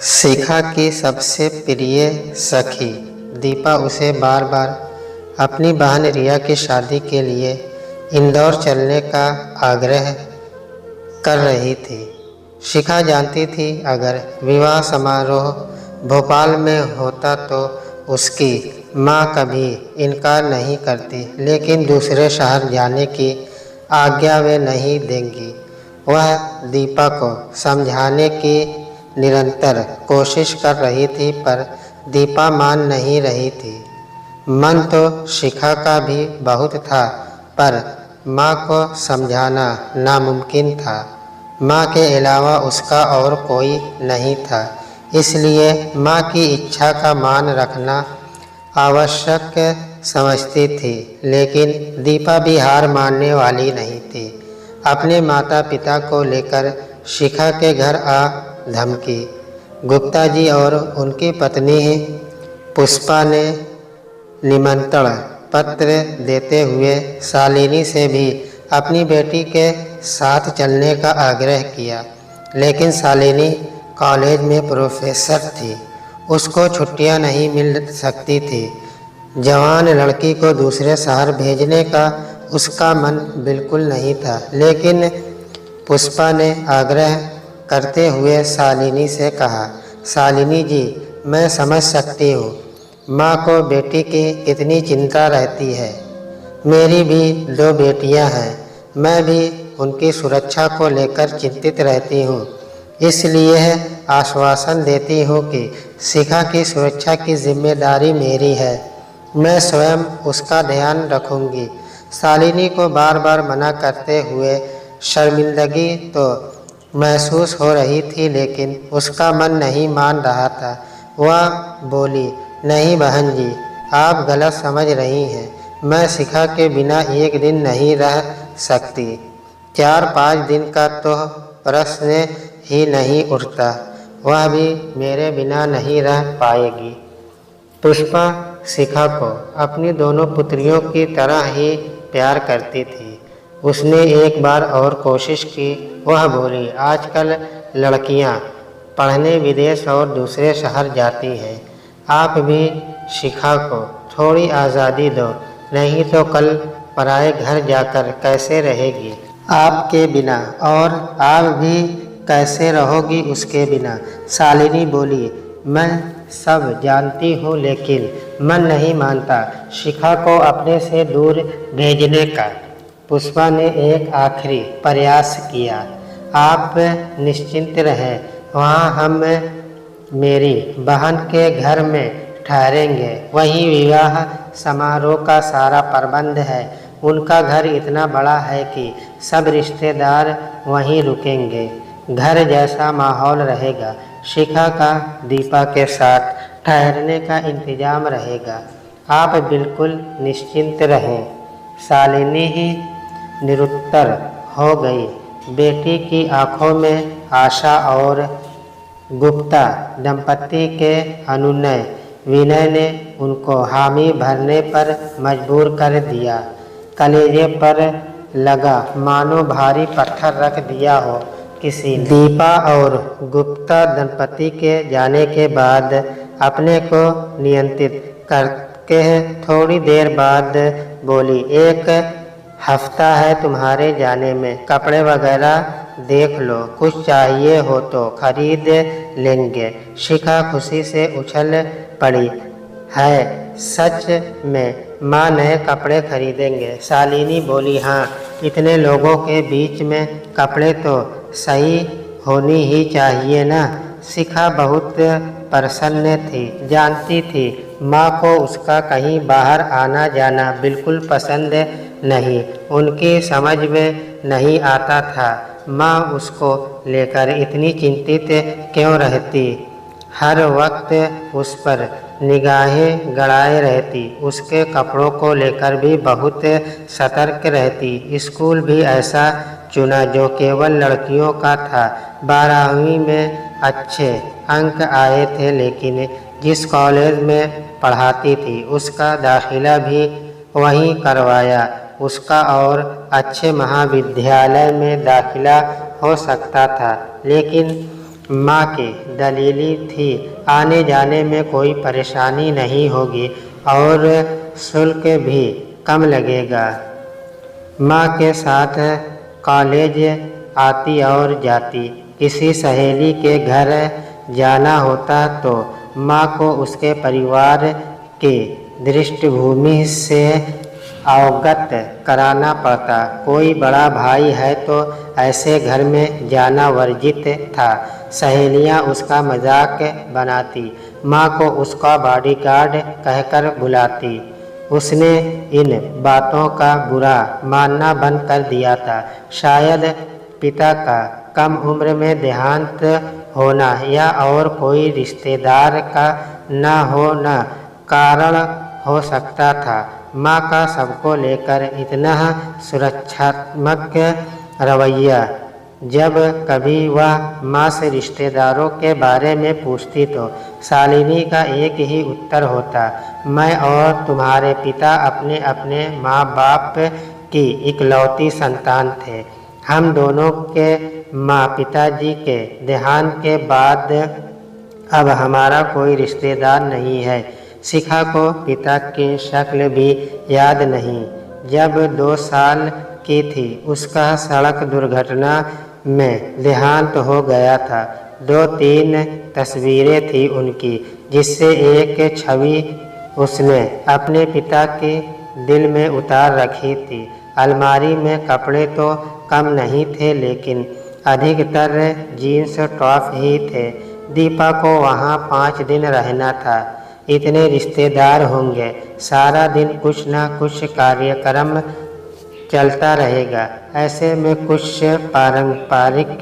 शिखा की सबसे प्रिय सखी दीपा उसे बार बार अपनी बहन रिया की शादी के लिए इंदौर चलने का आग्रह कर रही थी। शिखा जानती थी अगर विवाह समारोह भोपाल में होता तो उसकी माँ कभी इनकार नहीं करती, लेकिन दूसरे शहर जाने की आज्ञा वे नहीं देंगी। वह दीपा को समझाने की निरंतर कोशिश कर रही थी, पर दीपा मान नहीं रही थी। मन तो शिखा का भी बहुत था, पर माँ को समझाना नामुमकिन था। माँ के अलावा उसका और कोई नहीं था, इसलिए माँ की इच्छा का मान रखना आवश्यक समझती थी। लेकिन दीपा भी हार मानने वाली नहीं थी। अपने माता पिता को लेकर शिखा के घर आ धमकी। गुप्ता जी और उनकी पत्नी पुष्पा ने निमंत्रण पत्र देते हुए शालिनी से भी अपनी बेटी के साथ चलने का आग्रह किया, लेकिन शालिनी कॉलेज में प्रोफेसर थी, उसको छुट्टियां नहीं मिल सकती थी। जवान लड़की को दूसरे शहर भेजने का उसका मन बिल्कुल नहीं था। लेकिन पुष्पा ने आग्रह करते हुए शालिनी से कहा, शालिनी जी, मैं समझ सकती हूँ माँ को बेटी की कितनी चिंता रहती है। मेरी भी 2 बेटियाँ हैं, मैं भी उनकी सुरक्षा को लेकर चिंतित रहती हूँ। इसलिए आश्वासन देती हूँ कि शिखा की सुरक्षा की जिम्मेदारी मेरी है, मैं स्वयं उसका ध्यान रखूँगी। शालिनी को बार बार मना करते हुए शर्मिंदगी तो महसूस हो रही थी, लेकिन उसका मन नहीं मान रहा था। वह बोली, नहीं बहन जी, आप गलत समझ रही हैं। मैं शिखा के बिना एक दिन नहीं रह सकती। 4-5 दिन का तो प्रश्न ही नहीं उठता, वह भी मेरे बिना नहीं रह पाएगी। पुष्पा शिखा को अपनी दोनों पुत्रियों की तरह ही प्यार करती थी। उसने एक बार और कोशिश की। वह बोली, आजकल लड़कियां पढ़ने विदेश और दूसरे शहर जाती हैं, आप भी शिखा को थोड़ी आज़ादी दो, नहीं तो कल पराए घर जाकर कैसे रहेगी आपके बिना, और आप भी कैसे रहोगी उसके बिना। शालिनी बोली, मैं सब जानती हूँ, लेकिन मन नहीं मानता शिखा को अपने से दूर भेजने का। पुष्पा ने एक आखिरी प्रयास किया, आप निश्चिंत रहें, वहाँ हम मेरी बहन के घर में ठहरेंगे, वहीं विवाह समारोह का सारा प्रबंध है। उनका घर इतना बड़ा है कि सब रिश्तेदार वहीं रुकेंगे, घर जैसा माहौल रहेगा। शिखा का दीपा के साथ ठहरने का इंतजाम रहेगा, आप बिल्कुल निश्चिंत रहें। शालिनी ही निरुत्तर हो गई। बेटी की आंखों में आशा और गुप्ता दंपति के अनुनय विनय ने उनको हामी भरने पर मजबूर कर दिया। कलेजे पर लगा मानो भारी पत्थर रख दिया हो किसी ने। दीपा और गुप्ता दंपति के जाने के बाद अपने को नियंत्रित करके थोड़ी देर बाद बोली, 1 हफ्ता है तुम्हारे जाने में, कपड़े वगैरह देख लो, कुछ चाहिए हो तो खरीद लेंगे। शिखा खुशी से उछल पड़ी, है सच में माँ नए कपड़े खरीदेंगे? शालिनी बोली, हाँ, इतने लोगों के बीच में कपड़े तो सही होनी ही चाहिए ना। शिखा बहुत प्रसन्न थी, जानती थी माँ को उसका कहीं बाहर आना जाना बिल्कुल पसंद नहीं। उनकी समझ में नहीं आता था माँ उसको लेकर इतनी चिंतित क्यों रहती, हर वक्त उस पर निगाहें गड़ाए रहती, उसके कपड़ों को लेकर भी बहुत सतर्क रहती। स्कूल भी ऐसा चुना जो केवल लड़कियों का था। 12वीं में अच्छे अंक आए थे, लेकिन जिस कॉलेज में पढ़ाती थी उसका दाखिला भी वहीं करवाया। उसका और अच्छे महाविद्यालय में दाखिला हो सकता था, लेकिन माँ की दलीली थी, आने जाने में कोई परेशानी नहीं होगी और शुल्क भी कम लगेगा। माँ के साथ कॉलेज आती और जाती। किसी सहेली के घर जाना होता तो माँ को उसके परिवार की दृष्टिभूमि से अवगत कराना पड़ता। कोई बड़ा भाई है तो ऐसे घर में जाना वर्जित था। सहेलियां उसका मजाक बनाती, माँ को उसका बॉडीगार्ड कहकर बुलाती। उसने इन बातों का बुरा मानना बंद कर दिया था। शायद पिता का कम उम्र में देहांत होना या और कोई रिश्तेदार का न होना कारण हो सकता था। माँ का सबको लेकर इतना सुरक्षात्मक रवैया। जब कभी वह माँ से रिश्तेदारों के बारे में पूछती तो शालिनी का एक ही उत्तर होता, मैं और तुम्हारे पिता अपने अपने माँ बाप की इकलौती संतान थे। हम दोनों के माँ पिताजी के देहांत के बाद अब हमारा कोई रिश्तेदार नहीं है। शिखा को पिता की शक्ल भी याद नहीं। जब 2 साल की थी उसका सड़क दुर्घटना में देहांत हो गया था। 2-3 तस्वीरें थी उनकी, जिससे एक छवि उसने अपने पिता के दिल में उतार रखी थी। अलमारी में कपड़े तो कम नहीं थे, लेकिन अधिकतर जीन्स टॉप ही थे। दीपा को वहाँ 5 दिन रहना था। इतने रिश्तेदार होंगे, सारा दिन कुछ न कुछ कार्यक्रम चलता रहेगा। ऐसे में कुछ पारंपरिक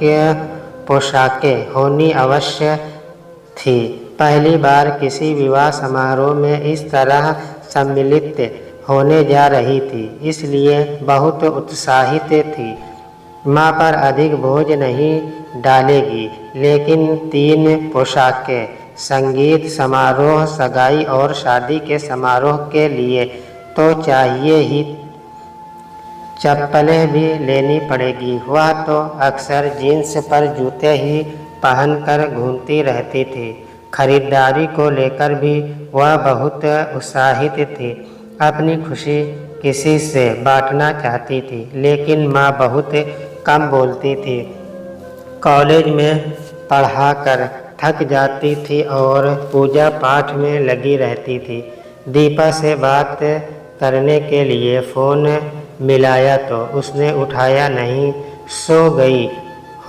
पोशाकें होनी अवश्य थी। पहली बार किसी विवाह समारोह में इस तरह सम्मिलित होने जा रही थी, इसलिए बहुत उत्साहित थी। माँ पर अधिक बोझ नहीं डालेगी, लेकिन 3 पोशाकें संगीत समारोह, सगाई और शादी के समारोह के लिए तो चाहिए ही। चप्पलें भी लेनी पड़ेगी। वह तो अक्सर जीन्स पर जूते ही पहनकर घूमती रहती थी। खरीदारी को लेकर भी वह बहुत उत्साहित थी। अपनी खुशी किसी से बांटना चाहती थी, लेकिन माँ बहुत कम बोलती थी। कॉलेज में पढ़ाकर थक जाती थी और पूजा पाठ में लगी रहती थी। दीपा से बात करने के लिए फ़ोन मिलाया तो उसने उठाया नहीं। सो गई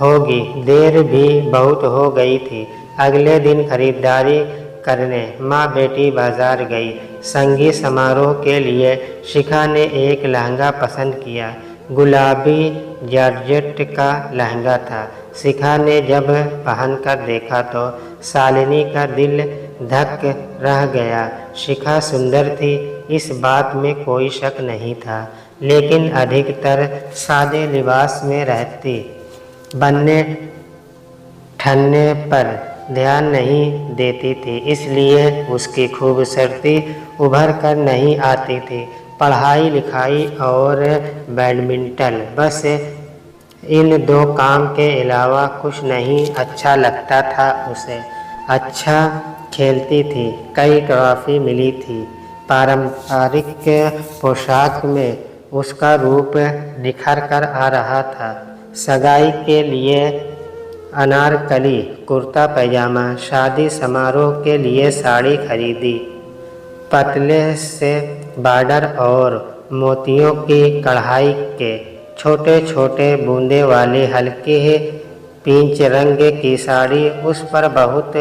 होगी, देर भी बहुत हो गई थी। अगले दिन खरीदारी करने माँ बेटी बाजार गई। संगीत समारोह के लिए शिखा ने एक लहंगा पसंद किया। गुलाबी जॉर्जेट का लहंगा था। शिखा ने जब पहनकर देखा तो शालिनी का दिल धक रह गया। शिखा सुंदर थी, इस बात में कोई शक नहीं था, लेकिन अधिकतर सादे लिबास में रहती। बनने ठनने पर ध्यान नहीं देती थी, इसलिए उसकी खूबसूरती उभर कर नहीं आती थी। पढ़ाई लिखाई और बैडमिंटन, बस इन 2 काम के अलावा कुछ नहीं अच्छा लगता था उसे। अच्छा खेलती थी, कई ट्रॉफी मिली थी। पारंपरिक पोशाक में उसका रूप निखर कर आ रहा था। सगाई के लिए अनारकली कुर्ता पैजामा, शादी समारोह के लिए साड़ी खरीदी। पतले से बॉर्डर और मोतियों की कढ़ाई के छोटे छोटे बूंदे वाली हल्के पीच रंग की साड़ी उस पर बहुत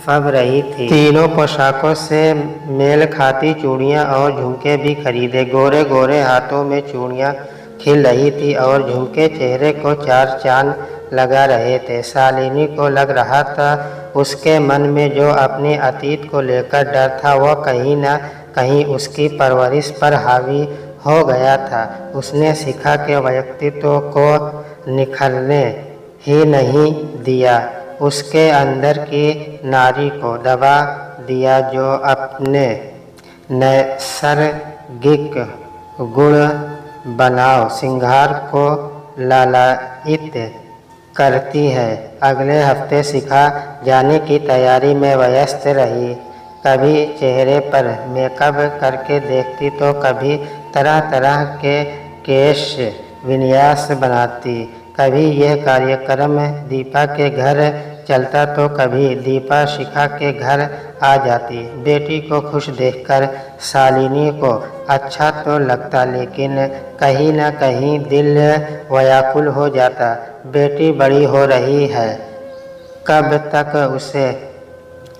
फब रही थी। तीनों पोशाकों से मेल खाती चूड़ियाँ और झुमके भी खरीदे। गोरे गोरे हाथों में चूड़ियाँ खिल रही थी और झुमके चेहरे को 4 चांद लगा रहे थे। शालिनी को लग रहा था उसके मन में जो अपने अतीत को लेकर डर था, वह कहीं न कहीं उसकी परवरिश पर हावी हो गया था। उसने शिखा के व्यक्तित्व को निखरने ही नहीं दिया, उसके अंदर की नारी को दबा दिया, जो अपने नैसर्गिक गुण बनाव श्रृंगार को लालायित करती है। अगले हफ्ते शिखा जाने की तैयारी में व्यस्त रही। कभी चेहरे पर मेकअप करके देखती तो कभी तरह तरह के केश विन्यास बनाती। कभी यह कार्यक्रम दीपा के घर चलता तो कभी दीपा शिखा के घर आ जाती। बेटी को खुश देखकर शालिनी को अच्छा तो लगता, लेकिन कहीं न कहीं दिल व्याकुल हो जाता। बेटी बड़ी हो रही है, कब तक उसे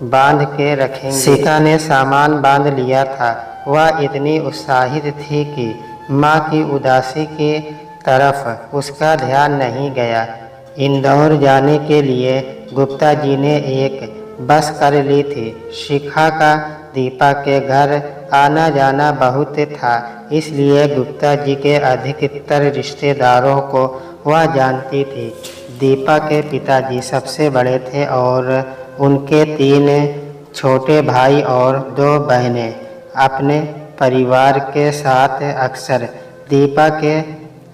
बांध के रखेंगे। शिखा ने सामान बांध लिया था। वह इतनी उत्साहित थी कि माँ की उदासी की तरफ उसका ध्यान नहीं गया। इंदौर जाने के लिए गुप्ता जी ने एक बस कर ली थी। शिखा का दीपा के घर आना जाना बहुत था, इसलिए गुप्ता जी के अधिकतर रिश्तेदारों को वह जानती थी। दीपा के पिताजी सबसे बड़े थे और उनके 3 छोटे भाई और 2 बहनें अपने परिवार के साथ अक्सर दीपा के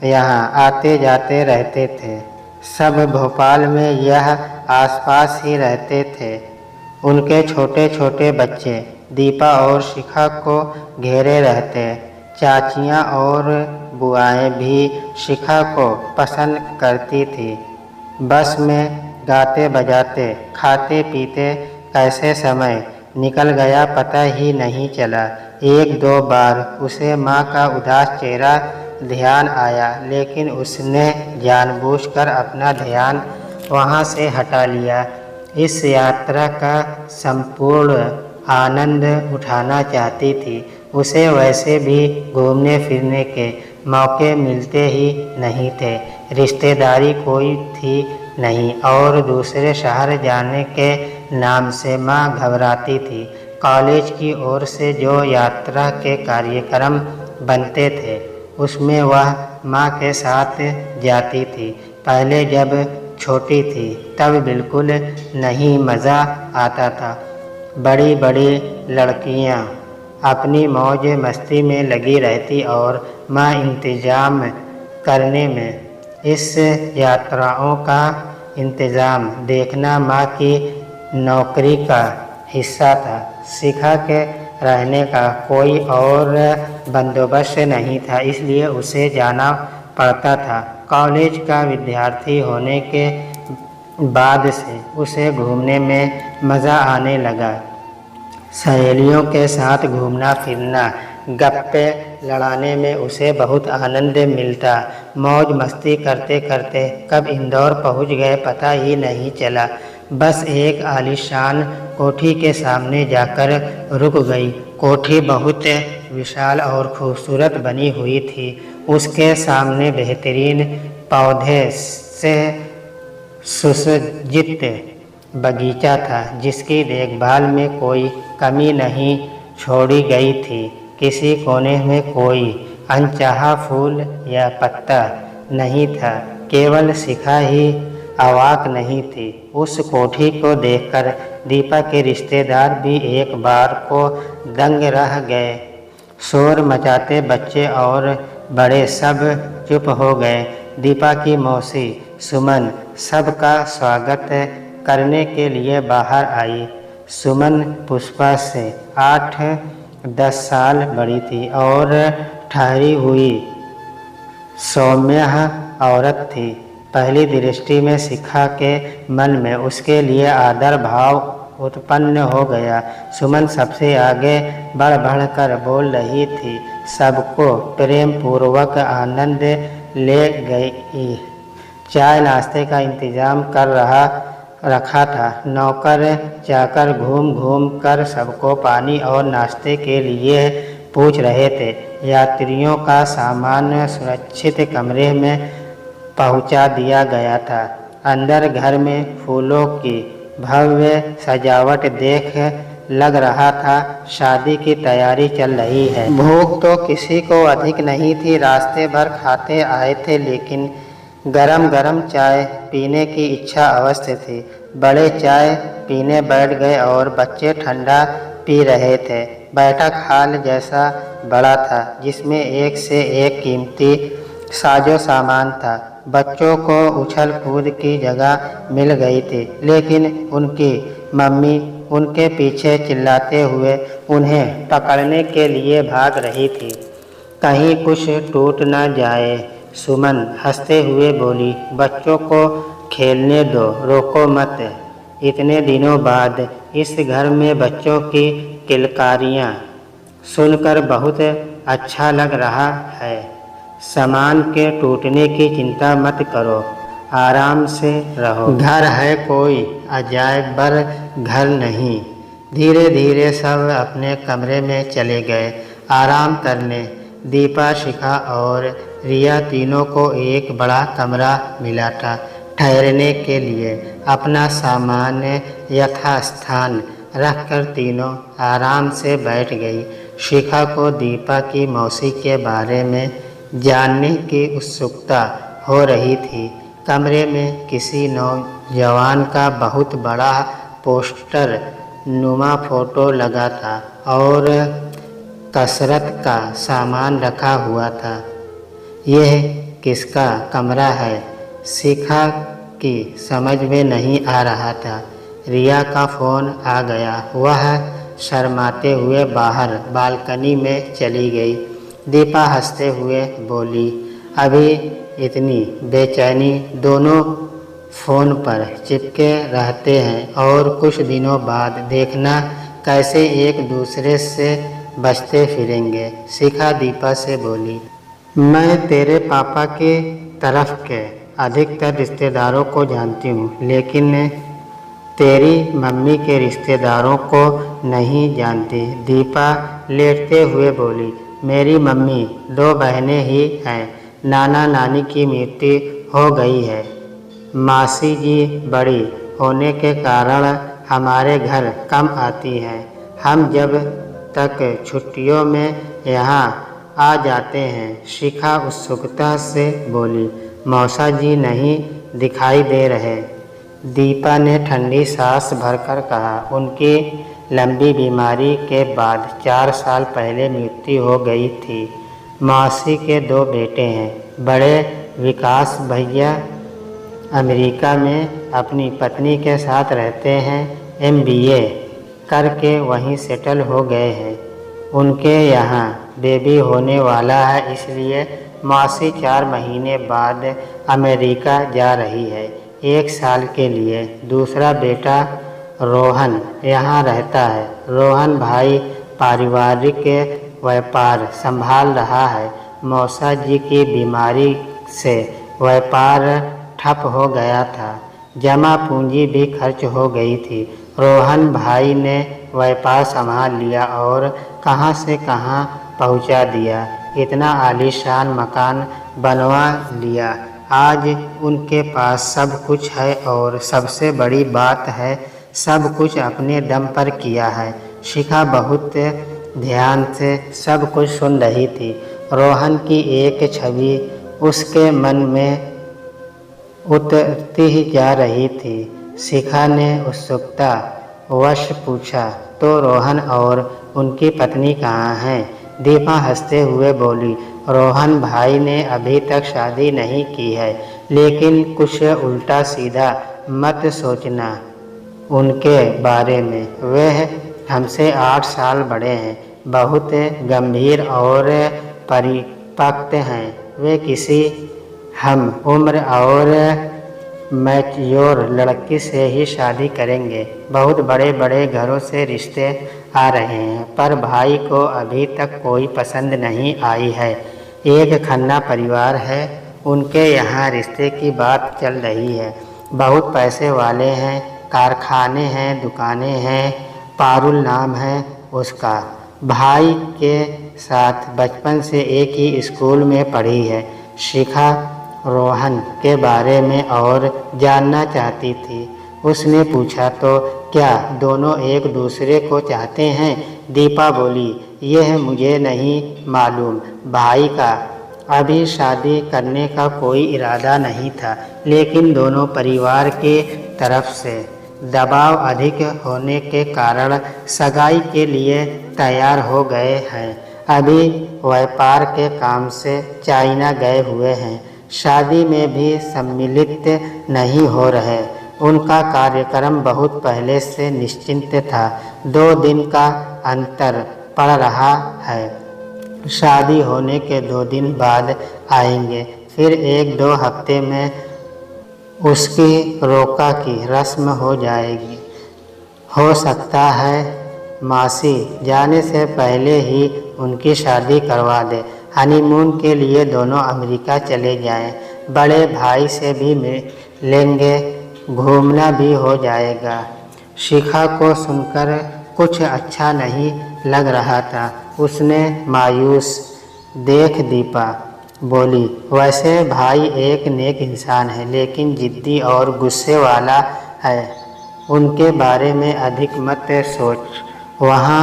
यहाँ आते जाते रहते थे। सब भोपाल में यह आसपास ही रहते थे। उनके छोटे छोटे बच्चे दीपा और शिखा को घेरे रहते। चाचियाँ और बुआएं भी शिखा को पसंद करती थी। बस में गाते बजाते खाते पीते कैसे समय निकल गया पता ही नहीं चला। 1-2 बार उसे माँ का उदास चेहरा ध्यान आया, लेकिन उसने जानबूझकर अपना ध्यान वहाँ से हटा लिया। इस यात्रा का संपूर्ण आनंद उठाना चाहती थी। उसे वैसे भी घूमने फिरने के मौके मिलते ही नहीं थे। रिश्तेदारी कोई थी नहीं और दूसरे शहर जाने के नाम से माँ घबराती थी। कॉलेज की ओर से जो यात्रा के कार्यक्रम बनते थे उसमें वह माँ के साथ जाती थी। पहले जब छोटी थी तब बिल्कुल नहीं मज़ा आता था। बड़ी बड़ी लड़कियाँ अपनी मौज मस्ती में लगी रहती और माँ इंतज़ाम करने में। इस यात्राओं का इंतज़ाम देखना माँ की नौकरी का हिस्सा था। शिखा के रहने का कोई और बंदोबस्त नहीं था, इसलिए उसे जाना पड़ता था। कॉलेज का विद्यार्थी होने के बाद से उसे घूमने में मज़ा आने लगा। सहेलियों के साथ घूमना फिरना, गप्पे लड़ाने में उसे बहुत आनंद मिलता। मौज मस्ती करते करते कब इंदौर पहुंच गए पता ही नहीं चला। बस एक आलीशान कोठी के सामने जाकर रुक गई। कोठी बहुत विशाल और खूबसूरत बनी हुई थी। उसके सामने बेहतरीन पौधे से सुसज्जित बगीचा था, जिसकी देखभाल में कोई कमी नहीं छोड़ी गई थी। किसी कोने में कोई अनचाहा फूल या पत्ता नहीं था। केवल शिखा ही अवाक नहीं थी। उस कोठी को देखकर दीपा के रिश्तेदार भी एक बार को दंग रह गए। शोर मचाते बच्चे और बड़े सब चुप हो गए। दीपा की मौसी सुमन सबका स्वागत करने के लिए बाहर आई। सुमन पुष्पा से 8-10 साल बड़ी थी और ठहरी हुई सौम्य औरत थी। पहली दृष्टि में शिखा के मन में उसके लिए आदर भाव उत्पन्न हो गया। सुमन सबसे आगे बढ़ बढ़ कर बोल रही थी। सबको प्रेम पूर्वक आनंद ले गई। चाय नाश्ते का इंतजाम कर रखा था। नौकर चाकर घूम घूम कर सबको पानी और नाश्ते के लिए पूछ रहे थे। यात्रियों का सामान सुरक्षित कमरे में पहुंचा दिया गया था। अंदर घर में फूलों की भव्य सजावट देख लग रहा था शादी की तैयारी चल रही है। भूख तो किसी को अधिक नहीं थी। रास्ते भर खाते आए थे, लेकिन गरम गरम चाय पीने की इच्छा अवश्य थी। बड़े चाय पीने बैठ गए और बच्चे ठंडा पी रहे थे। बैठक हाल जैसा बड़ा था, जिसमें एक से एक कीमती साजो सामान था। बच्चों को उछल कूद की जगह मिल गई थी, लेकिन उनकी मम्मी उनके पीछे चिल्लाते हुए उन्हें पकड़ने के लिए भाग रही थी। कहीं कुछ टूट न जाए। सुमन हंसते हुए बोली, बच्चों को खेलने दो, रोको मत। इतने दिनों बाद इस घर में बच्चों की किलकारियाँ सुनकर बहुत अच्छा लग रहा है। सामान के टूटने की चिंता मत करो, आराम से रहो। घर है कोई अजायबर घर नहीं। धीरे धीरे सब अपने कमरे में चले गए आराम करने। दीपा, शिखा और रिया तीनों को एक बड़ा कमरा मिला था ठहरने के लिए। अपना सामान यथास्थान रखकर तीनों आराम से बैठ गई। शिखा को दीपा की मौसी के बारे में जानने की उत्सुकता हो रही थी। कमरे में किसी नौजवान का बहुत बड़ा पोस्टर नुमा फोटो लगा था और कसरत का सामान रखा हुआ था। यह किसका कमरा है? शिखा की समझ में नहीं आ रहा था। रिया का फ़ोन आ गया। वह शर्माते हुए बाहर बालकनी में चली गई। दीपा हंसते हुए बोली, अभी इतनी बेचैनी? दोनों फ़ोन पर चिपके रहते हैं और कुछ दिनों बाद देखना कैसे एक दूसरे से बचते फिरेंगे। शिखा दीपा से बोली, मैं तेरे पापा के तरफ के अधिकतर रिश्तेदारों को जानती हूँ, लेकिन तेरी मम्मी के रिश्तेदारों को नहीं जानती। दीपा लेटते हुए बोली, मेरी मम्मी 2 बहनें ही हैं। नाना नानी की मृत्यु हो गई है। मासी जी बड़ी होने के कारण हमारे घर कम आती हैं। हम जब तक छुट्टियों में यहाँ आ जाते हैं। शिखा उत्सुकता से बोली, मौसा जी नहीं दिखाई दे रहे। दीपा ने ठंडी सांस भरकर कहा, उनकी लंबी बीमारी के बाद 4 साल पहले मृत्यु हो गई थी। मौसी के 2 बेटे हैं। बड़े विकास भैया अमेरिका में अपनी पत्नी के साथ रहते हैं। MBA करके वहीं सेटल हो गए हैं। उनके यहाँ बेबी होने वाला है, इसलिए मौसी 4 महीने बाद अमेरिका जा रही है 1 साल के लिए। दूसरा बेटा रोहन यहाँ रहता है। रोहन भाई पारिवारिक व्यापार संभाल रहा है। मौसा जी की बीमारी से व्यापार ठप हो गया था। जमा पूंजी भी खर्च हो गई थी। रोहन भाई ने व्यापार संभाल लिया और कहाँ से कहाँ पहुँचा दिया। इतना आलीशान मकान बनवा लिया। आज उनके पास सब कुछ है और सबसे बड़ी बात है, सब कुछ अपने दम पर किया है। शिखा बहुत ध्यान से सब कुछ सुन रही थी। रोहन की एक छवि उसके मन में उतरती ही जा रही थी। शिखा ने उत्सुकता वश पूछा, तो रोहन और उनकी पत्नी कहाँ हैं? दीपा हंसते हुए बोली, रोहन भाई ने अभी तक शादी नहीं की है, लेकिन कुछ उल्टा सीधा मत सोचना उनके बारे में। वह हमसे 8 साल बड़े हैं, बहुत गंभीर और परिपक्व हैं। वे किसी हम उम्र और मैच्योर लड़की से ही शादी करेंगे। बहुत बड़े बड़े घरों से रिश्ते आ रहे हैं, पर भाई को अभी तक कोई पसंद नहीं आई है। एक खन्ना परिवार है, उनके यहाँ रिश्ते की बात चल रही है। बहुत पैसे वाले हैं, कारखाने हैं, दुकानें हैं। पारुल नाम है उसका। भाई के साथ बचपन से एक ही स्कूल में पढ़ी है। शिखा रोहन के बारे में और जानना चाहती थी। उसने पूछा, तो क्या दोनों एक दूसरे को चाहते हैं? दीपा बोली, यह मुझे नहीं मालूम। भाई का अभी शादी करने का कोई इरादा नहीं था, लेकिन दोनों परिवार की तरफ से दबाव अधिक होने के कारण सगाई के लिए तैयार हो गए हैं। अभी व्यापार के काम से चाइना गए हुए हैं, शादी में भी सम्मिलित नहीं हो रहे। उनका कार्यक्रम बहुत पहले से निश्चित था। 2 दिन का अंतर पड़ रहा है। शादी होने के 2 दिन बाद आएंगे, फिर 1-2 हफ्ते में उसकी रोका की रस्म हो जाएगी। हो सकता है मासी जाने से पहले ही उनकी शादी करवा दे। हनीमून के लिए दोनों अमेरिका चले जाएं। बड़े भाई से भी मिलेंगे, घूमना भी हो जाएगा। शिखा को सुनकर कुछ अच्छा नहीं लग रहा था। उसने मायूस देख दीपा बोली, वैसे भाई एक नेक इंसान है, लेकिन जिद्दी और गुस्से वाला है। उनके बारे में अधिक मत सोच, वहाँ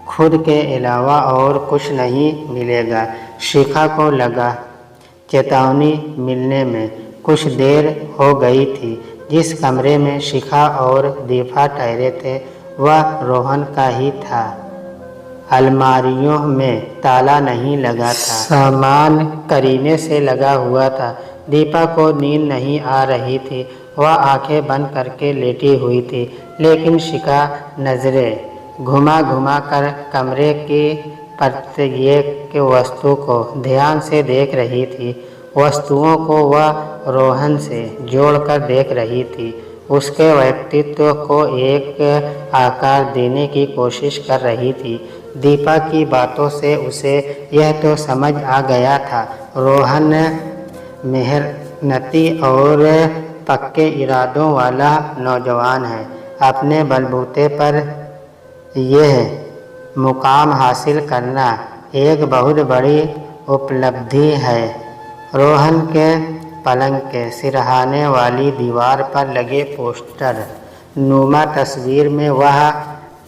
खुद के अलावा और कुछ नहीं मिलेगा। शिखा को लगा चेतावनी मिलने में कुछ देर हो गई थी। जिस कमरे में शिखा और दीपा ठहरे थे वह रोहन का ही था। अलमारियों में ताला नहीं लगा था, सामान करीने से लगा हुआ था। दीपा को नींद नहीं आ रही थी। वह आंखें बंद करके लेटी हुई थी, लेकिन शिखा नजरें घुमा घुमा कर कमरे की प्रत्येक वस्तु को ध्यान से देख रही थी। वस्तुओं को वह रोहन से जोड़कर देख रही थी, उसके व्यक्तित्व को एक आकार देने की कोशिश कर रही थी। दीपा की बातों से उसे यह तो समझ आ गया था, रोहन मेहनती और पक्के इरादों वाला नौजवान है। अपने बलबूते पर यह मुकाम हासिल करना एक बहुत बड़ी उपलब्धि है। रोहन के पलंग के सिरहाने वाली दीवार पर लगे पोस्टर नुमा तस्वीर में वह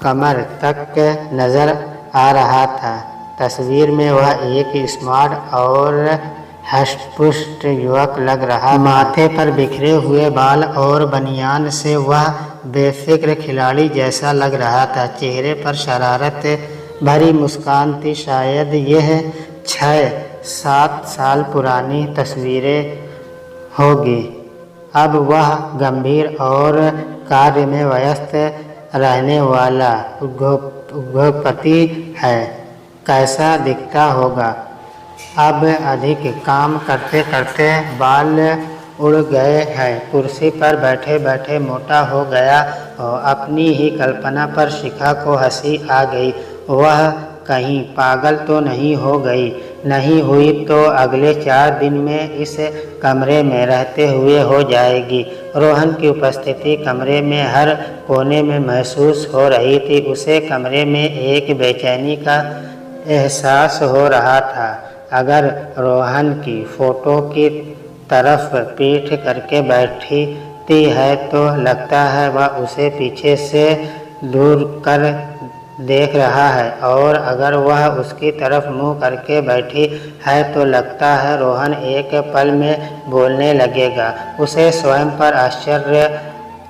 कमर तक नजर आ रहा था। तस्वीर में वह एक स्मार्ट और हष्टपुष्ट युवक लग रहा। माथे पर बिखरे हुए बाल और बनियान से वह बेफिक्र खिलाड़ी जैसा लग रहा था। चेहरे पर शरारत भरी मुस्कान थी। शायद यह 6-7 साल पुरानी तस्वीरें होगी। अब वह गंभीर और कार्य में व्यस्त रहने वाला उद्योगपति है। कैसा दिखता होगा। अब अधिक काम करते करते बाल उड़ गए हैं, कुर्सी पर बैठे बैठे मोटा हो गया। और अपनी ही कल्पना पर शिखा को हंसी आ गई। वह कहीं पागल तो नहीं हो गई। नहीं हुई तो अगले 4 दिन में इस कमरे में रहते हुए हो जाएगी। रोहन की उपस्थिति कमरे में हर कोने में महसूस हो रही थी। उसे कमरे में एक बेचैनी का एहसास हो रहा था। अगर रोहन की फोटो की तरफ पीठ करके बैठी है तो लगता है वह उसे पीछे से दूर कर देख रहा है, और अगर वह उसकी तरफ मुंह करके बैठी है तो लगता है रोहन एक पल में बोलने लगेगा। उसे स्वयं पर आश्चर्य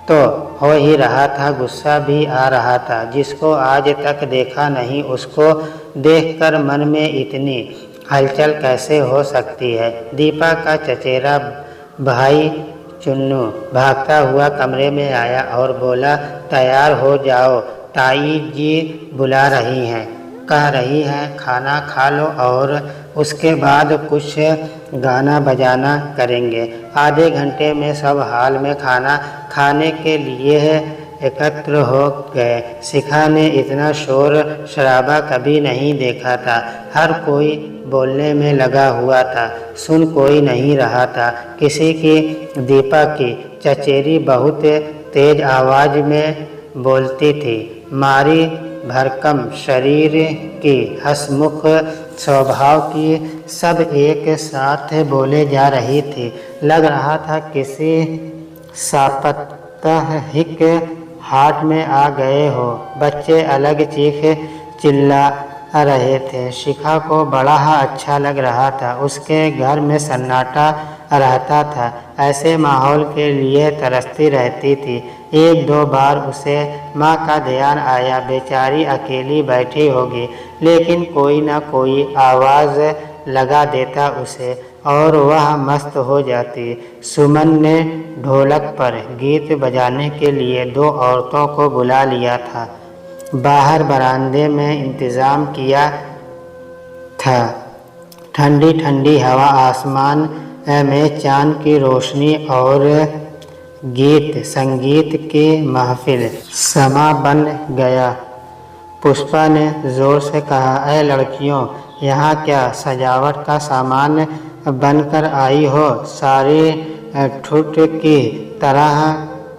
तो हो ही रहा था, गुस्सा भी आ रहा था। जिसको आज तक देखा नहीं उसको देखकर मन में इतनी हलचल कैसे हो सकती है। दीपा का चचेरा भाई चुन्नू भागता हुआ कमरे में आया और बोला, तैयार हो जाओ, ताई जी बुला रही हैं, कह रही हैं खाना खा लो और उसके बाद कुछ गाना बजाना करेंगे। आधे घंटे में सब हाल में खाना खाने के लिए एकत्र हो गए। शिखा ने इतना शोर शराबा कभी नहीं देखा था। हर कोई बोलने में लगा हुआ था, सुन कोई नहीं रहा था किसी की। दीपा की चचेरी बहुत तेज आवाज में बोलती थी। मारी भरकम शरीर की, हंसमुख स्वभाव की, सब एक साथ बोले जा रही थी। लग रहा था किसी साप्ताहिक हाट में आ गए हो। बच्चे अलग चीख चिल्ला रहे थे। शिखा को बड़ा अच्छा लग रहा था। उसके घर में सन्नाटा रहता था। ऐसे माहौल के लिए तरसती रहती थी। एक दो बार उसे माँ का ध्यान आया, बेचारी अकेली बैठी होगी, लेकिन कोई न कोई आवाज़ लगा देता उसे और वह मस्त हो जाती। सुमन ने ढोलक पर गीत बजाने के लिए दो औरतों को बुला लिया था। बाहर बरामदे में इंतज़ाम किया था। ठंडी ठंडी हवा, आसमान में चांद की रोशनी और गीत संगीत की महफिल समा बन गया। पुष्पा ने जोर से कहा, ऐ लड़कियों, यहाँ क्या सजावट का सामान बनकर आई हो? सारी ठुट की तरह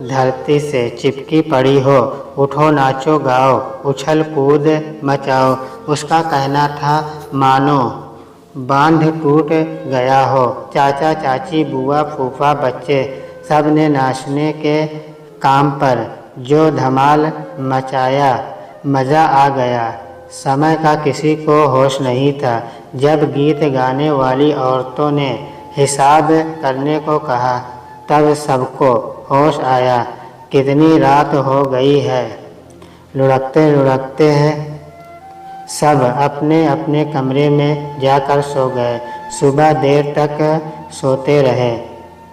धरती से चिपकी पड़ी हो। उठो, नाचो, गाओ, उछल कूद मचाओ। उसका कहना था मानो बांध टूट गया हो। चाचा चाची, बुआ फूफा, बच्चे सब ने नाचने के काम पर जो धमाल मचाया, मज़ा आ गया। समय का किसी को होश नहीं था। जब गीत गाने वाली औरतों ने हिसाब करने को कहा, तब सबको होश आया। कितनी रात हो गई है। लुढ़कते लुढ़कते सब अपने अपने कमरे में जाकर सो गए। सुबह देर तक सोते रहे।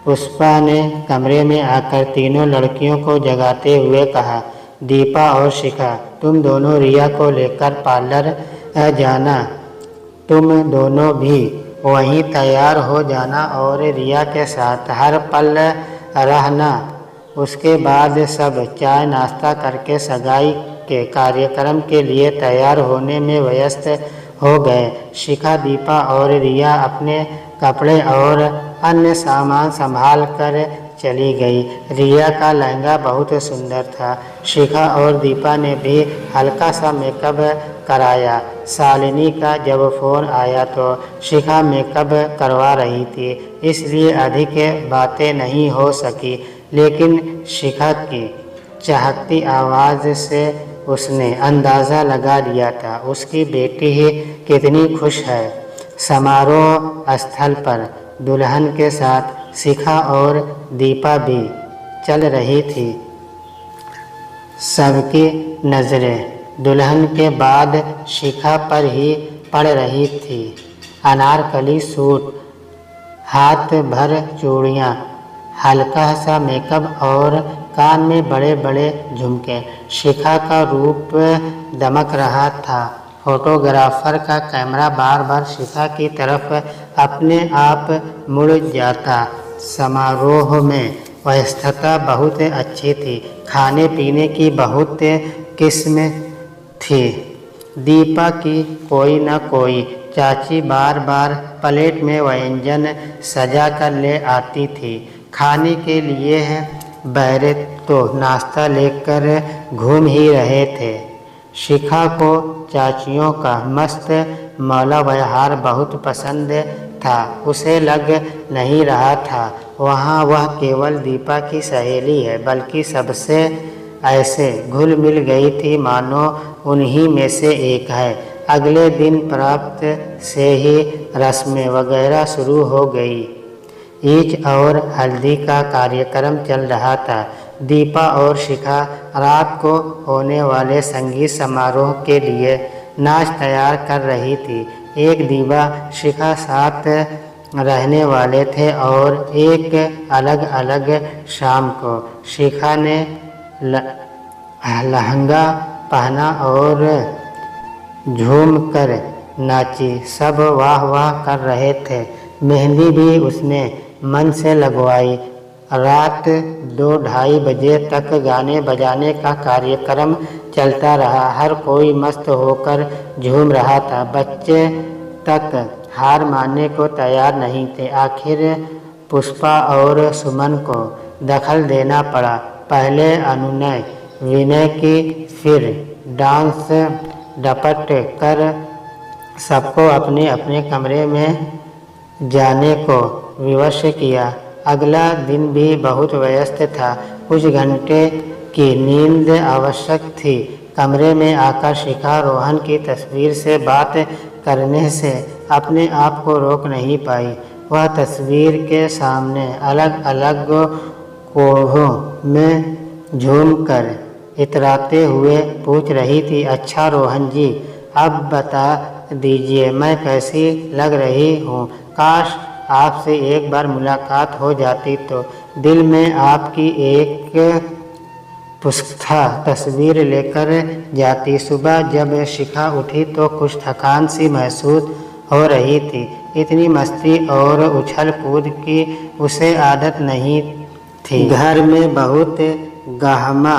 पुष्पा ने कमरे में आकर तीनों लड़कियों को जगाते हुए कहा, दीपा और शिखा, तुम दोनों रिया को लेकर पार्लर जाना। तुम दोनों भी वहीं तैयार हो जाना और रिया के साथ हर पल रहना। उसके बाद सब चाय नाश्ता करके सगाई के कार्यक्रम के लिए तैयार होने में व्यस्त हो गए। शिखा, दीपा और रिया अपने कपड़े और अन्य सामान संभाल कर चली गई। रिया का लहंगा बहुत सुंदर था। शिखा और दीपा ने भी हल्का सा मेकअप कराया। शालिनी का जब फ़ोन आया तो शिखा मेकअप करवा रही थी, इसलिए अधिक बातें नहीं हो सकी, लेकिन शिखा की चहकती आवाज़ से उसने अंदाज़ा लगा लिया था उसकी बेटी ही कितनी खुश है। समारोह स्थल पर दुल्हन के साथ शिखा और दीपा भी चल रही थी। सबकी नज़रें दुल्हन के बाद शिखा पर ही पड़ रही थी। अनारकली सूट, हाथ भर चूड़ियाँ, हल्का सा मेकअप और कान में बड़े बड़े झुमके। शिखा का रूप दमक रहा था। फोटोग्राफर का कैमरा बार बार शिखा की तरफ अपने आप मुड़ जाता। समारोह में व्यवस्था बहुत अच्छी थी। खाने पीने की बहुत किस्म थी। दीपा की कोई न कोई चाची बार बार प्लेट में व्यंजन सजा कर ले आती थी। खाने के लिए बैरे तो नाश्ता लेकर घूम ही रहे थे। शिखा को चाचियों का मस्त मौला व्यवहार बहुत पसंद था। उसे लग नहीं रहा था वहाँ वह केवल दीपा की सहेली है, बल्कि सबसे ऐसे घुल मिल गई थी मानो उन्हीं में से एक है। अगले दिन प्राप्त से ही रस्में वगैरह शुरू हो गई। ईद और हल्दी का कार्यक्रम चल रहा था। दीपा और शिखा रात को होने वाले संगीत समारोह के लिए नाच तैयार कर रही थी। एक दीवा शिखा साथ रहने वाले थे और एक अलग अलग शाम को शिखा ने लहंगा पहना और झूम कर नाची। सब वाह वाह कर रहे थे। मेहंदी भी उसने मन से लगवाई। रात 2-2:30 बजे तक गाने बजाने का कार्यक्रम चलता रहा। हर कोई मस्त होकर झूम रहा था। बच्चे तक हार मानने को तैयार नहीं थे। आखिर पुष्पा और सुमन को दखल देना पड़ा। पहले अनुनय विनय की, फिर डांस डपट कर सबको अपने अपने कमरे में जाने को विवश किया। अगला दिन भी बहुत व्यस्त था। कुछ घंटे की नींद आवश्यक थी। कमरे में आकर शिखा रोहन की तस्वीर से बात करने से अपने आप को रोक नहीं पाई। वह तस्वीर के सामने अलग अलग कोढ़ों में झूमकर इतराते हुए पूछ रही थी, अच्छा रोहन जी, अब बता दीजिए मैं कैसी लग रही हूँ। काश आपसे एक बार मुलाकात हो जाती तो दिल में आपकी एक पुख्ता तस्वीर लेकर जाती। सुबह जब शिखा उठी तो कुछ थकान सी महसूस हो रही थी। इतनी मस्ती और उछल कूद की उसे आदत नहीं थी। घर में बहुत गहमा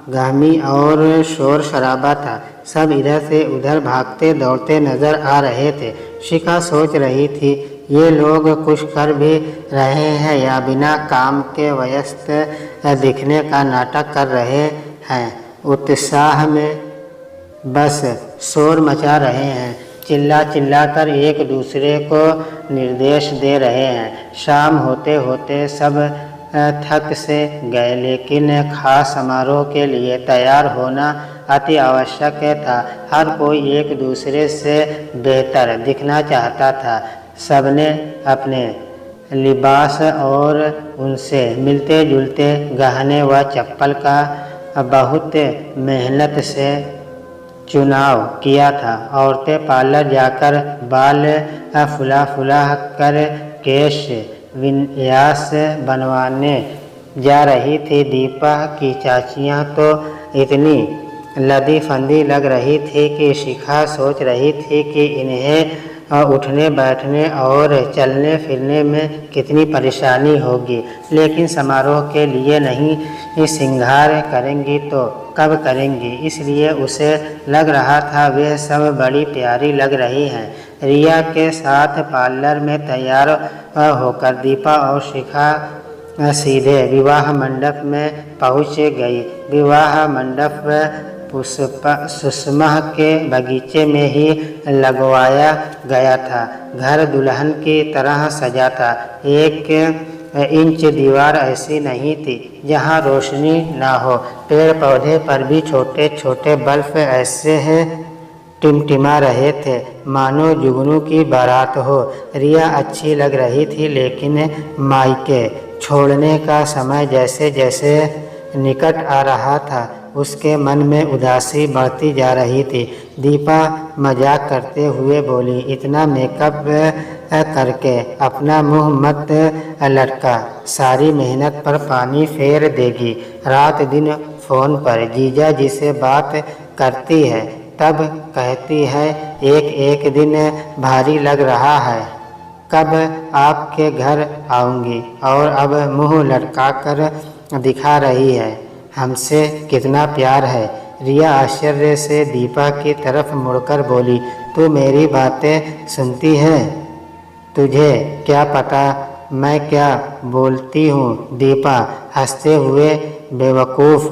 गहमी और शोर शराबा था। सब इधर से उधर भागते दौड़ते नजर आ रहे थे। शिखा सोच रही थी, ये लोग कुछ कर भी रहे हैं या बिना काम के व्यस्त दिखने का नाटक कर रहे हैं। उत्साह में बस शोर मचा रहे हैं, चिल्ला चिल्ला कर एक दूसरे को निर्देश दे रहे हैं। शाम होते होते सब थक से गए, लेकिन खास समारोह के लिए तैयार होना अति आवश्यक था। हर कोई एक दूसरे से बेहतर दिखना चाहता था। सबने अपने लिबास और उनसे मिलते जुलते गहने व चप्पल का बहुत मेहनत से चुनाव किया था। औरतें पार्लर जाकर बाल फुला कर केश विन्यास बनवाने जा रही थी। दीपा की चाचियाँ तो इतनी लदी फंदी लग रही थी कि शिखा सोच रही थी कि इन्हें उठने बैठने और चलने फिरने में कितनी परेशानी होगी, लेकिन समारोह के लिए नहीं श्रृंगार करेंगी तो कब करेंगी। इसलिए उसे लग रहा था वे सब बड़ी प्यारी लग रही हैं। रिया के साथ पार्लर में तैयार होकर दीपा और शिखा सीधे विवाह मंडप में पहुंच गई। विवाह मंडप सुषमा के बगीचे में ही लगवाया गया था। घर दुल्हन की तरह सजा था। 1 इंच दीवार ऐसी नहीं थी जहां रोशनी ना हो। पेड़ पौधे पर भी छोटे छोटे बल्ब ऐसे हैं टिमटिमा रहे थे मानो जुगनू की बारात हो। रिया अच्छी लग रही थी, लेकिन मायके छोड़ने का समय जैसे जैसे निकट आ रहा था उसके मन में उदासी बढ़ती जा रही थी। दीपा मजाक करते हुए बोली, इतना मेकअप करके अपना मुंह मत लटका, सारी मेहनत पर पानी फेर देगी। रात दिन फ़ोन पर जीजा जी से बात करती है, तब कहती है एक एक दिन भारी लग रहा है, कब आपके घर आऊँगी, और अब मुंह लटका कर दिखा रही है हमसे कितना प्यार है। रिया आश्चर्य से दीपा की तरफ मुड़कर बोली, तू मेरी बातें सुनती है? तुझे क्या पता मैं क्या बोलती हूँ? दीपा हंसते हुए, बेवकूफ़,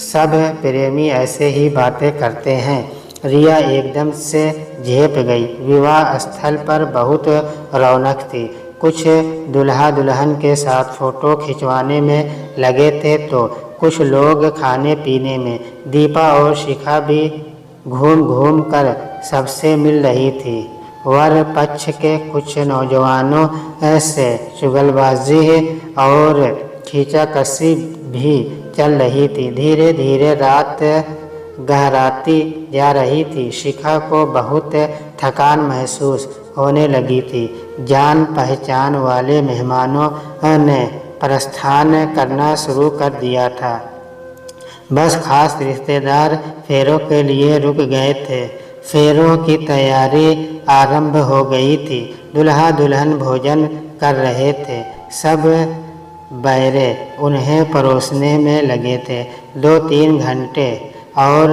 सब प्रेमी ऐसे ही बातें करते हैं। रिया एकदम से झेप गई। विवाह स्थल पर बहुत रौनक थी। कुछ दुल्हा दुल्हन के साथ फ़ोटो खिंचवाने में लगे थे तो कुछ लोग खाने पीने में। दीपा और शिखा भी घूम घूम कर सबसे मिल रही थी। वर पक्ष के कुछ नौजवानों से चुगलबाजी और खींचाकशी भी चल रही थी। धीरे धीरे रात गहराती जा रही थी। शिखा को बहुत थकान महसूस होने लगी थी। जान पहचान वाले मेहमानों ने प्रस्थान करना शुरू कर दिया था। बस खास रिश्तेदार फेरों के लिए रुक गए थे। फेरों की तैयारी आरंभ हो गई थी। दुल्हा दुल्हन भोजन कर रहे थे। सब बैरे उन्हें परोसने में लगे थे। 2-3 घंटे और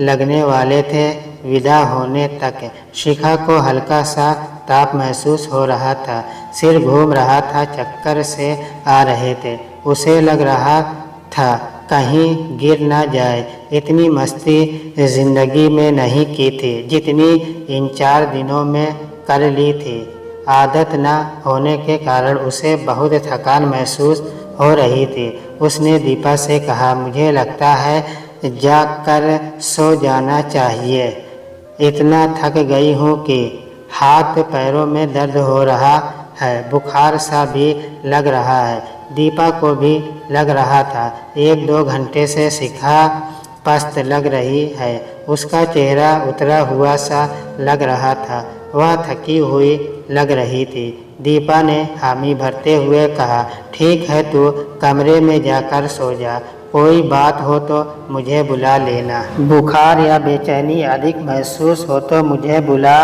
लगने वाले थे विदा होने तक। शिखा को हल्का सा ताप महसूस हो रहा था। सिर घूम रहा था, चक्कर से आ रहे थे। उसे लग रहा था कहीं गिर ना जाए। इतनी मस्ती जिंदगी में नहीं की थी जितनी इन 4 दिनों में कर ली थी। आदत न होने के कारण उसे बहुत थकान महसूस हो रही थी। उसने दीपा से कहा, मुझे लगता है जाकर सो जाना चाहिए। इतना थक गई हूँ कि हाथ पैरों में दर्द हो रहा है, बुखार सा भी लग रहा है। दीपा को भी लग रहा था। 1-2 घंटे से शिखा पस्त लग रही है। उसका चेहरा उतरा हुआ सा लग रहा था। वह थकी हुई लग रही थी। दीपा ने हामी भरते हुए कहा, ठीक है, तू कमरे में जाकर सो जा। कोई बात हो तो मुझे बुला लेना। बुखार या बेचैनी अधिक महसूस हो तो मुझे बुला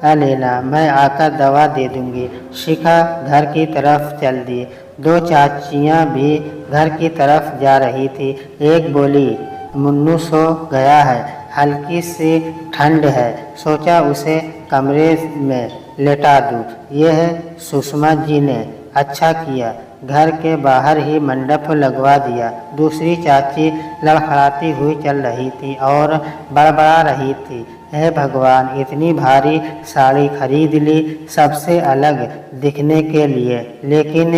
लेना, मैं आकर दवा दे दूंगी। शिखा घर की तरफ चल दी। 2 चाचियाँ भी घर की तरफ जा रही थी। एक बोली, मुन्नू सो गया है, हल्की सी ठंड है, सोचा उसे कमरे में लेटा दूँ। यह सुषमा जी ने अच्छा किया, घर के बाहर ही मंडप लगवा दिया। दूसरी चाची लड़खड़ाती हुई चल रही थी और बड़बड़ा रही थी, हे भगवान, इतनी भारी साड़ी खरीद ली सबसे अलग दिखने के लिए, लेकिन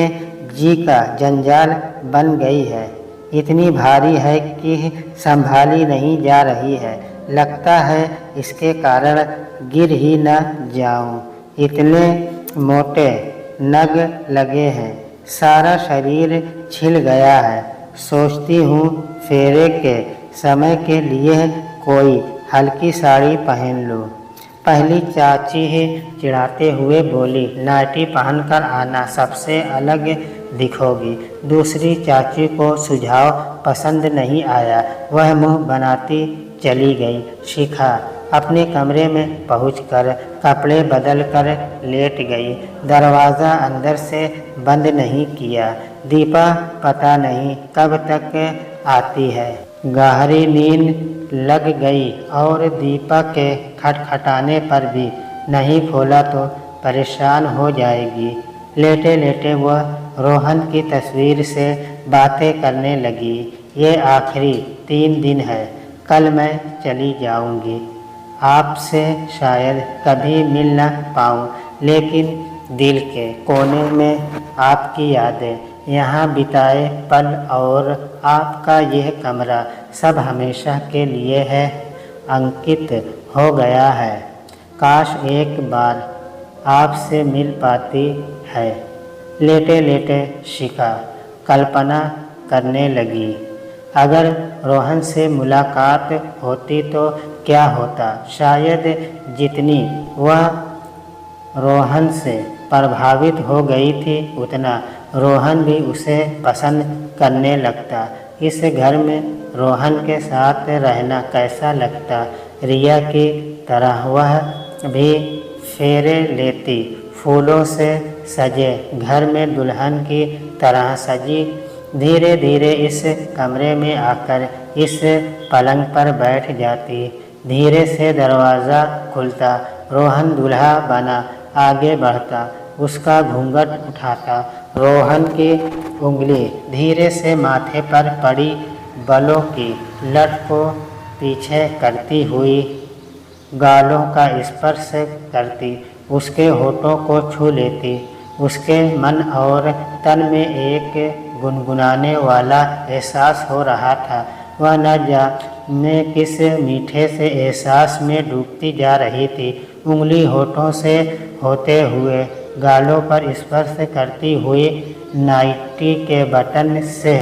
जी का जंजाल बन गई है। इतनी भारी है कि संभाली नहीं जा रही है। लगता है इसके कारण गिर ही न जाऊं। इतने मोटे नग लगे हैं, सारा शरीर छिल गया है। सोचती हूँ फेरे के समय के लिए कोई हल्की साड़ी पहन लूँ। पहली चाची ही चिढ़ाते हुए बोली, नाइटी पहनकर आना, सबसे अलग दिखोगी। दूसरी चाची को सुझाव पसंद नहीं आया, वह मुंह बनाती चली गई। शिखा अपने कमरे में पहुंचकर कपड़े बदलकर लेट गई। दरवाज़ा अंदर से बंद नहीं किया। दीपा पता नहीं कब तक आती है। गहरी नींद लग गई और दीपा के खटखटाने पर भी नहीं खोला तो परेशान हो जाएगी। लेटे लेटे वह रोहन की तस्वीर से बातें करने लगी। ये आखिरी 3 दिन है, कल मैं चली जाऊंगी। आपसे शायद कभी मिल न पाऊँ, लेकिन दिल के कोने में आपकी यादें, यहाँ बिताए पल और आपका यह कमरा सब हमेशा के लिए है, अंकित हो गया है। काश एक बार आपसे मिल पाती है। लेटे लेटे शिखा कल्पना करने लगी, अगर रोहन से मुलाकात होती तो क्या होता। शायद जितनी वह रोहन से प्रभावित हो गई थी, उतना रोहन भी उसे पसंद करने लगता। इस घर में रोहन के साथ रहना कैसा लगता। रिया की तरह वह भी फेरे लेती, फूलों से सजे घर में दुल्हन की तरह सजी। धीरे धीरे इस कमरे में आकर इस पलंग पर बैठ जाती। धीरे से दरवाज़ा खुलता, रोहन दूल्हा बना आगे बढ़ता, उसका घूंघट उठाता। रोहन की उंगली धीरे से माथे पर पड़ी बालों की लट को पीछे करती हुई गालों का स्पर्श करती, उसके होठों को छू लेती। उसके मन और तन में एक गुनगुनाने वाला एहसास हो रहा था। वह न जाने किस मीठे से एहसास में डूबती जा रही थी। उंगली होठों से होते हुए गालों पर स्पर्श करती हुई नाइटी के बटन से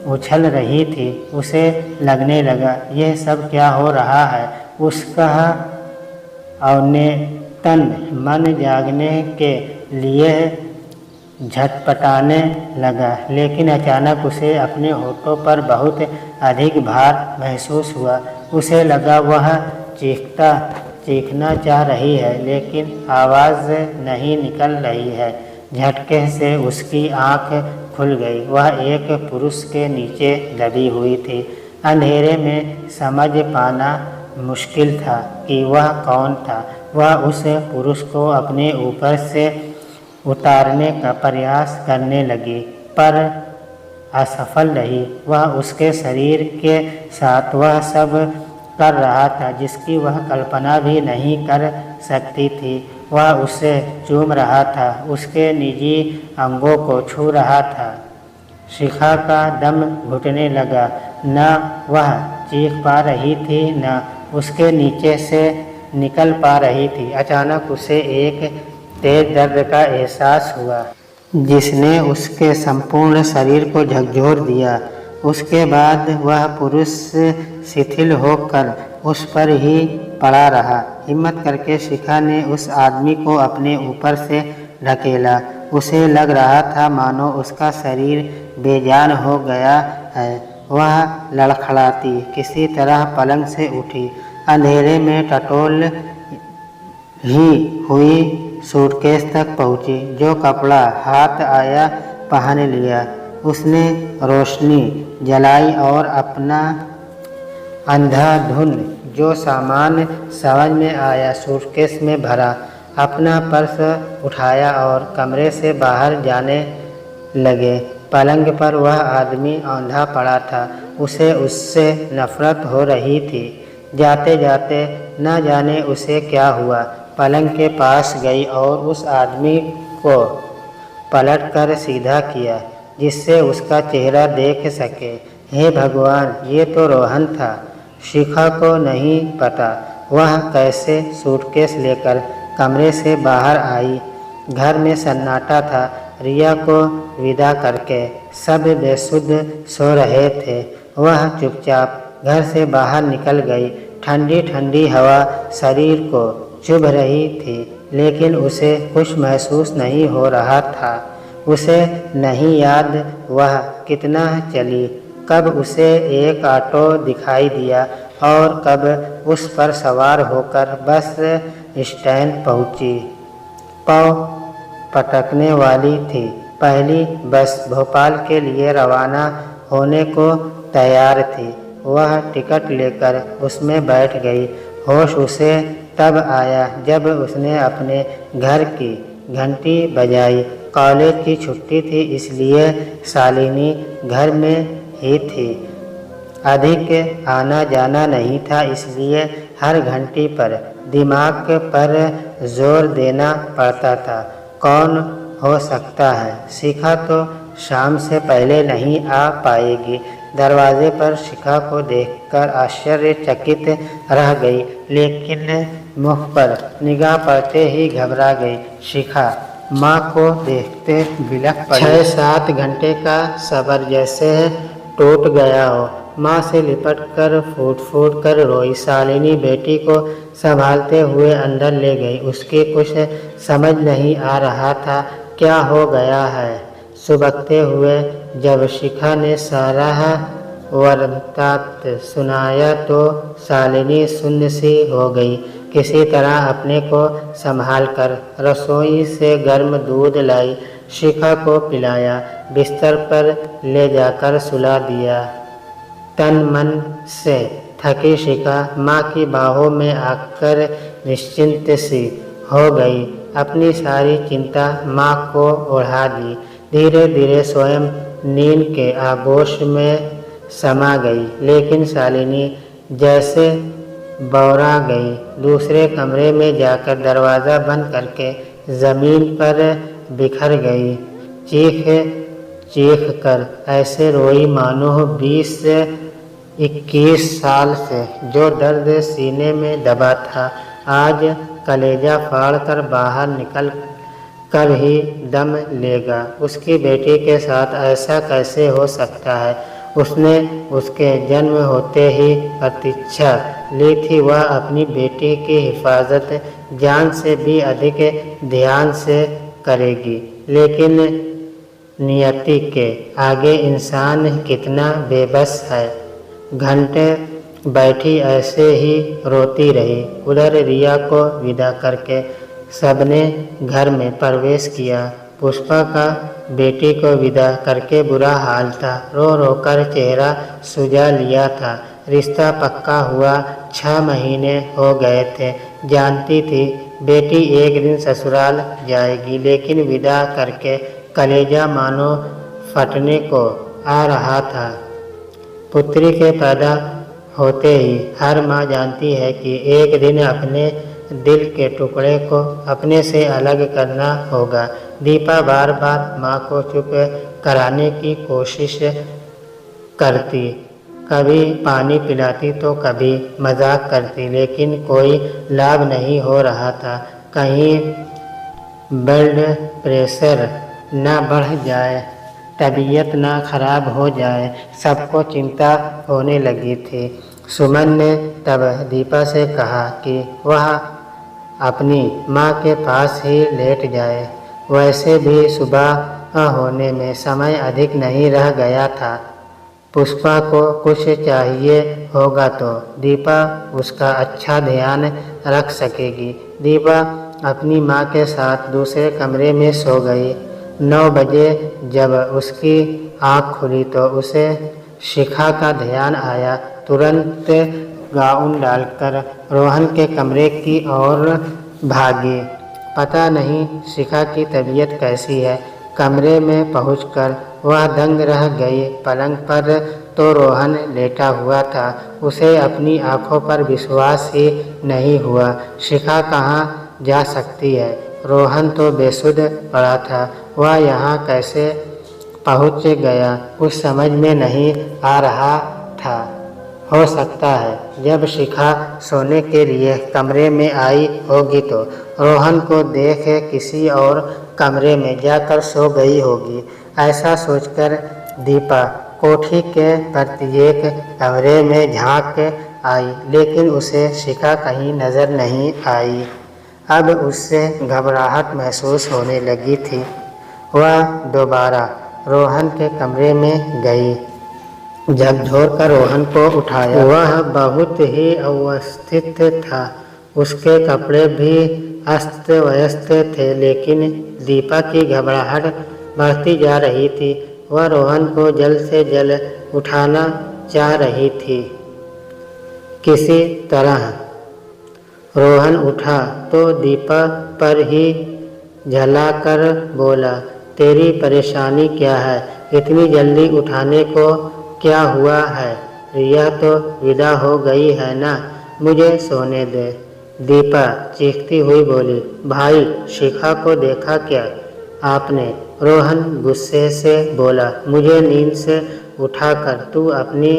उछल रही थी। उसे लगने लगा, यह सब क्या हो रहा है। उसका अवनेतन मन जागने के लिए झटपटाने लगा, लेकिन अचानक उसे अपने होठों पर बहुत अधिक भार महसूस हुआ। उसे लगा वह चीखना चाह रही है, लेकिन आवाज़ नहीं निकल रही है। झटके से उसकी आंख खुल गई। वह एक पुरुष के नीचे दबी हुई थी। अंधेरे में समझ पाना मुश्किल था कि वह कौन था। वह उस पुरुष को अपने ऊपर से उतारने का प्रयास करने लगी, पर असफल रही। वह उसके शरीर के साथ वह सब कर रहा था जिसकी वह कल्पना भी नहीं कर सकती थी। वह उसे चूम रहा था, उसके निजी अंगों को छू रहा था। शिखा का दम घुटने लगा। न वह चीख पा रही थी, न उसके नीचे से निकल पा रही थी। अचानक उसे एक तेज दर्द का एहसास हुआ जिसने उसके संपूर्ण शरीर को झकझोर दिया। उसके बाद वह पुरुष शिथिल होकर उस पर ही पड़ा रहा। हिम्मत करके शिखा ने उस आदमी को अपने ऊपर से ढकेला। उसे लग रहा था मानो उसका शरीर बेजान हो गया है। वह लड़खड़ाती किसी तरह पलंग से उठी। अंधेरे में टटोल ही हुई सूटकेस तक पहुंची। जो कपड़ा हाथ आया पहन लिया। उसने रोशनी जलाई और अपना अंधाधुंध जो सामान समझ में आया सूटकेस में भरा। अपना पर्स उठाया और कमरे से बाहर जाने लगे। पलंग पर वह आदमी औंधा पड़ा था। उसे उससे नफरत हो रही थी। जाते जाते न जाने उसे क्या हुआ, पलंग के पास गई और उस आदमी को पलटकर सीधा किया जिससे उसका चेहरा देख सके। हे भगवान, ये तो रोहन था। शिखा को नहीं पता वह कैसे सूटकेस लेकर कमरे से बाहर आई। घर में सन्नाटा था। रिया को विदा करके सब बेसुध सो रहे थे। वह चुपचाप घर से बाहर निकल गई। ठंडी ठंडी हवा शरीर को चुभ रही थी, लेकिन उसे कुछ महसूस नहीं हो रहा था। उसे नहीं याद वह कितना चली, कब उसे एक ऑटो दिखाई दिया और कब उस पर सवार होकर बस स्टैंड पहुंची। पाँव पटकने वाली थी। पहली बस भोपाल के लिए रवाना होने को तैयार थी। वह टिकट लेकर उसमें बैठ गई। होश उसे तब आया जब उसने अपने घर की घंटी बजाई। कॉलेज की छुट्टी थी, इसलिए शालिनी घर में ही थी। अधिक आना जाना नहीं था, इसलिए हर घंटी पर दिमाग पर जोर देना पड़ता था। कौन हो सकता है? शिखा तो शाम से पहले नहीं आ पाएगी। दरवाजे पर शिखा को देखकर आश्चर्यचकित रह गई, लेकिन मुख पर निगाह पड़ते ही घबरा गई। शिखा माँ को देखते बिलख पड़ी। 6-7 घंटे का सब्र जैसे टूट गया हो। माँ से लिपट कर फूट फूट कर रोई। शालिनी बेटी को संभालते हुए अंदर ले गई। उसकी कुछ समझ नहीं आ रहा था क्या हो गया है। सुबकते हुए जब शिखा ने सारा वृत्तांत सुनाया तो शालिनी शून्य सी हो गई। किसी तरह अपने को संभाल कर रसोई से गर्म दूध लाई। शिखा को पिलाया, बिस्तर पर ले जाकर सुला दिया। तन मन से थकी शिखा माँ की बाहों में आकर निश्चिंत सी हो गई। अपनी सारी चिंता माँ को ओढ़ा दी। धीरे धीरे स्वयं नींद के आगोश में समा गई, लेकिन शालिनी जैसे बौरा गई। दूसरे कमरे में जाकर दरवाज़ा बंद करके ज़मीन पर बिखर गई। चीख चीख कर ऐसे रोई मानो 20-21 साल से जो दर्द सीने में दबा था आज कलेजा फाड़ कर बाहर निकल कर ही दम लेगा। उसकी बेटी के साथ ऐसा कैसे हो सकता है? उसने उसके जन्म होते ही प्रतीक्षा ली थी। वह अपनी बेटी की हिफाजत जान से भी अधिक ध्यान से करेगी, लेकिन नियति के आगे इंसान कितना बेबस है। घंटे बैठी ऐसे ही रोती रही। उधर रिया को विदा करके सबने घर में प्रवेश किया। पुष्पा का बेटी को विदा करके बुरा हाल था। रो रो कर चेहरा सुजा लिया था। रिश्ता पक्का हुआ 6 महीने हो गए थे। जानती थी बेटी एक दिन ससुराल जाएगी, लेकिन विदा करके कलेजा मानो फटने को आ रहा था। पुत्री के पैदा होते ही हर माँ जानती है कि एक दिन अपने दिल के टुकड़े को अपने से अलग करना होगा। दीपा बार बार माँ को चुप कराने की कोशिश करती। कभी पानी पिलाती तो कभी मजाक करती, लेकिन कोई लाभ नहीं हो रहा था। कहीं ब्लड प्रेशर न बढ़ जाए, तबीयत न खराब हो जाए, सबको चिंता होने लगी थी। सुमन ने तब दीपा से कहा कि वह अपनी माँ के पास ही लेट जाए। वैसे भी सुबह होने में समय अधिक नहीं रह गया था। पुष्पा को कुछ चाहिए होगा तो दीपा उसका अच्छा ध्यान रख सकेगी। दीपा अपनी माँ के साथ दूसरे कमरे में सो गई। 9 बजे जब उसकी आँख खुली तो उसे शिखा का ध्यान आया। तुरंत गाउन डालकर रोहन के कमरे की ओर भागी। पता नहीं शिखा की तबीयत कैसी है। कमरे में पहुंचकर वह दंग रह गई। पलंग पर तो रोहन लेटा हुआ था। उसे अपनी आंखों पर विश्वास ही नहीं हुआ। शिखा कहाँ जा सकती है? रोहन तो बेसुध पड़ा था। वह यहाँ कैसे पहुँच गया कुछ समझ में नहीं आ रहा था। हो सकता है जब शिखा सोने के लिए कमरे में आई होगी तो रोहन को देख किसी और कमरे में जाकर सो गई होगी। ऐसा सोचकर दीपा कोठी के प्रत्येक कमरे में झांक आई, लेकिन उसे शिखा कहीं नजर नहीं आई। अब उससे घबराहट महसूस होने लगी थी। वह दोबारा रोहन के कमरे में गई। झकझोर कर रोहन को उठाया। वह बहुत ही अवस्थित था। उसके कपड़े भी अस्त व्यस्त थे, लेकिन दीपा की घबराहट बढ़ती जा रही थी। वह रोहन को जल्द से जल्द उठाना चाह रही थी। किसी तरह रोहन उठा तो दीपा पर ही झलाकर बोला, तेरी परेशानी क्या है? इतनी जल्दी उठाने को क्या हुआ है? रिया तो विदा हो गई है ना? मुझे सोने दे। दीपा चीखती हुई बोली, भाई शिखा को देखा क्या आपने? रोहन गुस्से से बोला, मुझे नींद से उठाकर तू अपनी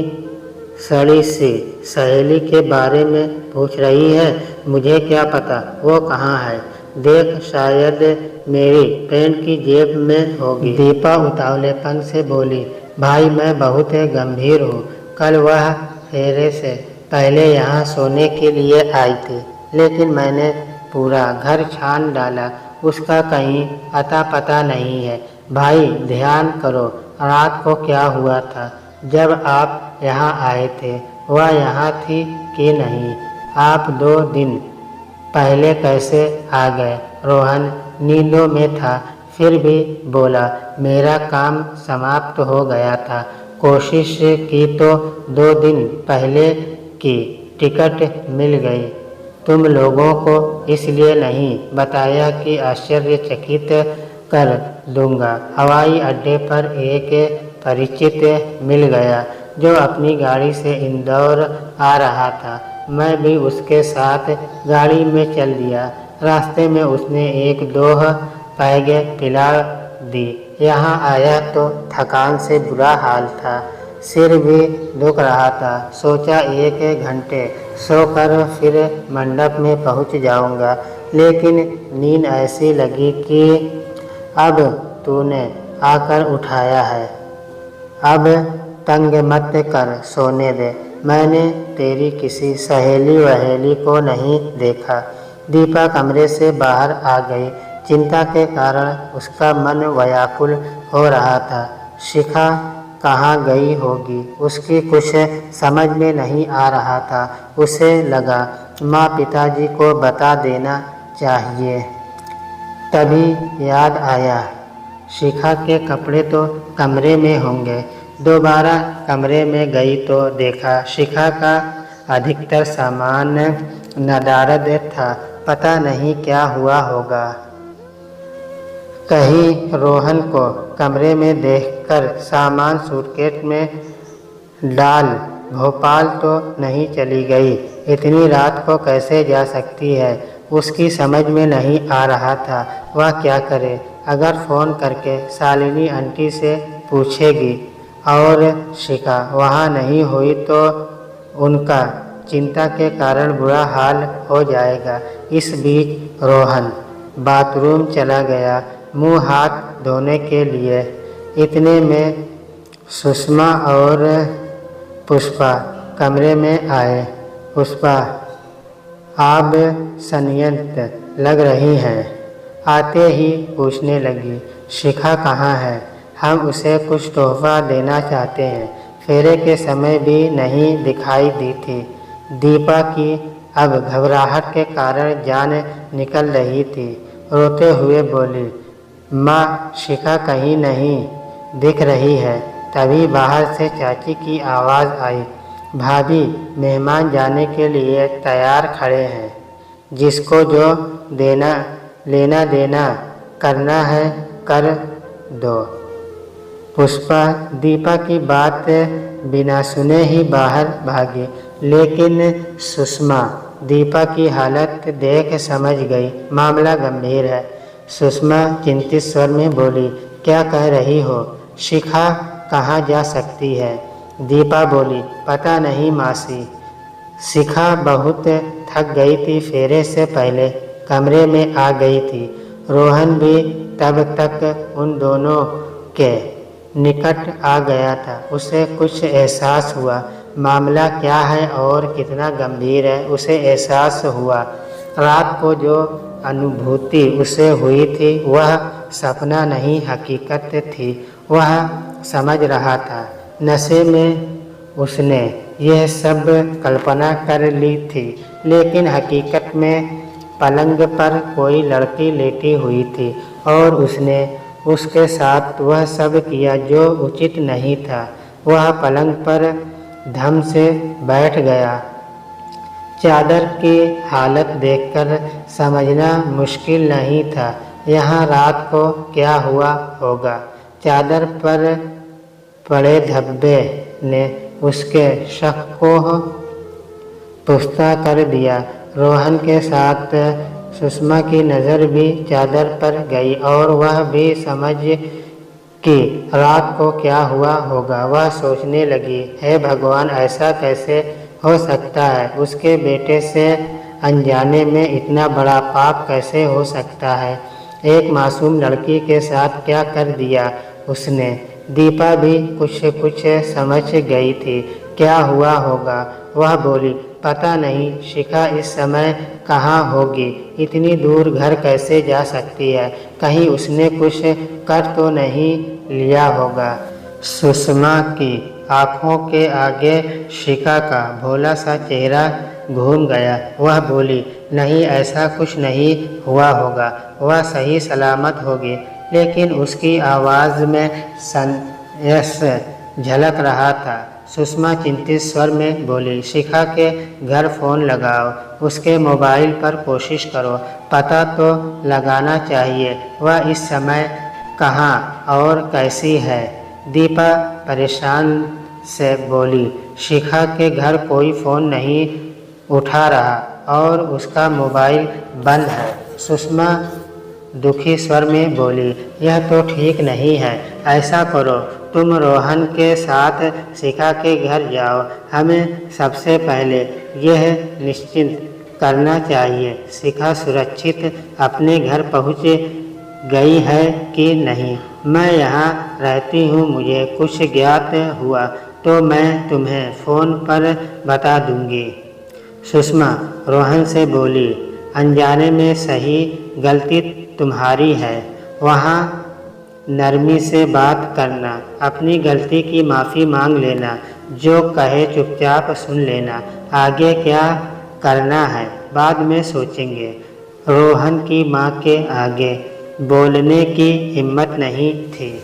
सड़ी सी सहेली के बारे में पूछ रही है? मुझे क्या पता वो कहाँ है? देख, शायद मेरी पैंट की जेब में होगी। दीपा उतावलेपन से बोली, भाई मैं बहुत गंभीर हूँ। कल वह फेरे से पहले यहाँ सोने के लिए आई थी, लेकिन मैंने पूरा घर छान डाला, उसका कहीं अता पता नहीं है। भाई ध्यान करो, रात को क्या हुआ था जब आप यहाँ आए थे? वह यहाँ थी कि नहीं? आप 2 दिन पहले कैसे आ गए? रोहन नींदों में था, फिर भी बोला, मेरा काम समाप्त हो गया था। कोशिश की तो 2 दिन पहले की टिकट मिल गई। तुम लोगों को इसलिए नहीं बताया कि आश्चर्यचकित कर दूंगा। हवाई अड्डे पर एक परिचित मिल गया जो अपनी गाड़ी से इंदौर आ रहा था। मैं भी उसके साथ गाड़ी में चल दिया। रास्ते में उसने 1-2 पैग पिला दी। यहाँ आया तो थकान से बुरा हाल था, सिर भी दुख रहा था। सोचा 1 घंटे सोकर फिर मंडप में पहुँच जाऊँगा, लेकिन नींद ऐसी लगी कि अब तूने आकर उठाया है। अब तंग मत कर, सोने दे। मैंने तेरी किसी सहेली वहेली को नहीं देखा। दीपा कमरे से बाहर आ गई। चिंता के कारण उसका मन व्याकुल हो रहा था। शिखा कहाँ गई होगी, उसकी कुछ समझ में नहीं आ रहा था। उसे लगा माँ पिताजी को बता देना चाहिए। तभी याद आया, शिखा के कपड़े तो कमरे में होंगे। दोबारा कमरे में गई तो देखा शिखा का अधिकतर सामान नदारद था। पता नहीं क्या हुआ होगा। कहीं रोहन को कमरे में देखकर सामान सूटकेस में डाल भोपाल तो नहीं चली गई? इतनी रात को कैसे जा सकती है? उसकी समझ में नहीं आ रहा था वह क्या करे। अगर फ़ोन करके शालिनी आंटी से पूछेगी और शिखा वहाँ नहीं हुई तो उनका चिंता के कारण बुरा हाल हो जाएगा। इस बीच रोहन बाथरूम चला गया मुंह हाथ धोने के लिए। इतने में सुषमा और पुष्पा कमरे में आए। पुष्पा, आप संयंत्र लग रही हैं। आते ही पूछने लगी, शिखा कहाँ है? हम उसे कुछ तोहफा देना चाहते हैं। फेरे के समय भी नहीं दिखाई दी थी। दीपा की अब घबराहट के कारण जान निकल रही थी। रोते हुए बोली, माँ, शिखा कहीं नहीं दिख रही है। तभी बाहर से चाची की आवाज़ आई, भाभी, मेहमान जाने के लिए तैयार खड़े हैं। जिसको जो लेना देना करना है कर दो। पुष्पा दीपा की बात बिना सुने ही बाहर भागी, लेकिन सुषमा दीपा की हालत देख समझ गई मामला गंभीर है। सुषमा चिंतित स्वर में बोली, क्या कह रही हो? शिखा कहाँ जा सकती है? दीपा बोली, पता नहीं मासी। शिखा बहुत थक गई थी। फेरे से पहले कमरे में आ गई थी। रोहन भी तब तक उन दोनों के निकट आ गया था। उसे कुछ एहसास हुआ। मामला क्या है और कितना गंभीर है उसे एहसास हुआ। रात को जो अनुभूति उसे हुई थी वह सपना नहीं हकीकत थी। वह समझ रहा था नशे में उसने यह सब कल्पना कर ली थी, लेकिन हकीकत में पलंग पर कोई लड़की लेटी हुई थी और उसने उसके साथ वह सब किया जो उचित नहीं था। वह पलंग पर धम से बैठ गया। चादर की हालत देखकर समझना मुश्किल नहीं था यहाँ रात को क्या हुआ होगा। चादर पर पड़े धब्बे ने उसके शक को पुख्ता कर दिया। रोहन के साथ सुषमा की नज़र भी चादर पर गई और वह भी समझ कि रात को क्या हुआ होगा। वह सोचने लगी, हे भगवान, ऐसा कैसे हो सकता है? उसके बेटे से अनजाने में इतना बड़ा पाप कैसे हो सकता है? एक मासूम लड़की के साथ क्या कर दिया उसने? दीपा भी कुछ समझ गई थी क्या हुआ होगा। वह बोली, पता नहीं शिखा इस समय कहाँ होगी। इतनी दूर घर कैसे जा सकती है? कहीं उसने कुछ कर तो नहीं लिया होगा। सुषमा की आंखों के आगे शिखा का भोला सा चेहरा घूम गया। वह बोली, नहीं, ऐसा कुछ नहीं हुआ होगा। वह सही सलामत होगी। लेकिन उसकी आवाज़ में संयस झलक रहा था। सुषमा चिंतित स्वर में बोली, शिखा के घर फ़ोन लगाओ, उसके मोबाइल पर कोशिश करो, पता तो लगाना चाहिए वह इस समय कहाँ और कैसी है। दीपा परेशान से बोली, शिखा के घर कोई फ़ोन नहीं उठा रहा और उसका मोबाइल बंद है। सुषमा दुखी स्वर में बोली, यह तो ठीक नहीं है। ऐसा करो, तुम रोहन के साथ शिखा के घर जाओ। हमें सबसे पहले यह निश्चित करना चाहिए शिखा सुरक्षित अपने घर पहुंच गई है कि नहीं। मैं यहाँ रहती हूँ, मुझे कुछ ज्ञात हुआ तो मैं तुम्हें फ़ोन पर बता दूँगी। सुषमा रोहन से बोली, अनजाने में सही, गलती तुम्हारी है। वहाँ नरमी से बात करना, अपनी गलती की माफ़ी मांग लेना, जो कहे चुपचाप सुन लेना। आगे क्या करना है बाद में सोचेंगे। रोहन की माँ के आगे बोलने की हिम्मत नहीं थी।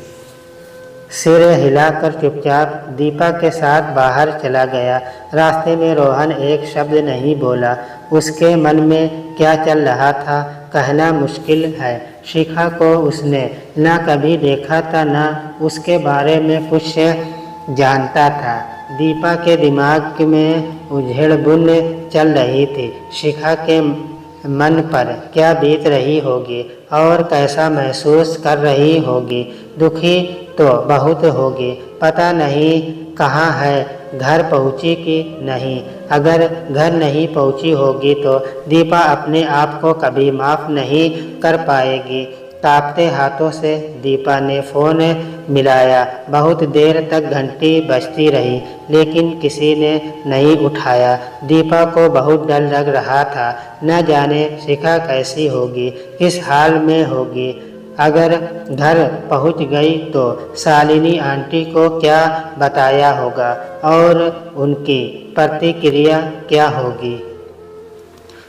सिर हिलाकर चुपचाप दीपा के साथ बाहर चला गया। रास्ते में रोहन एक शब्द नहीं बोला। उसके मन में क्या चल रहा था कहना मुश्किल है। शिखा को उसने न कभी देखा था, न उसके बारे में कुछ जानता था। दीपा के दिमाग में उधेड़-बुन चल रही थी। शिखा के मन पर क्या बीत रही होगी और कैसा महसूस कर रही होगी। दुखी तो बहुत होगी। पता नहीं कहाँ है, घर पहुँची कि नहीं। अगर घर नहीं पहुंची होगी तो दीपा अपने आप को कभी माफ़ नहीं कर पाएगी। कांपते हाथों से दीपा ने फ़ोन मिलाया। बहुत देर तक घंटी बजती रही लेकिन किसी ने नहीं उठाया। दीपा को बहुत डर लग रहा था। न जाने शिखा कैसी होगी, किस हाल में होगी। अगर घर पहुंच गई तो शालिनी आंटी को क्या बताया होगा और उनकी प्रतिक्रिया क्या होगी।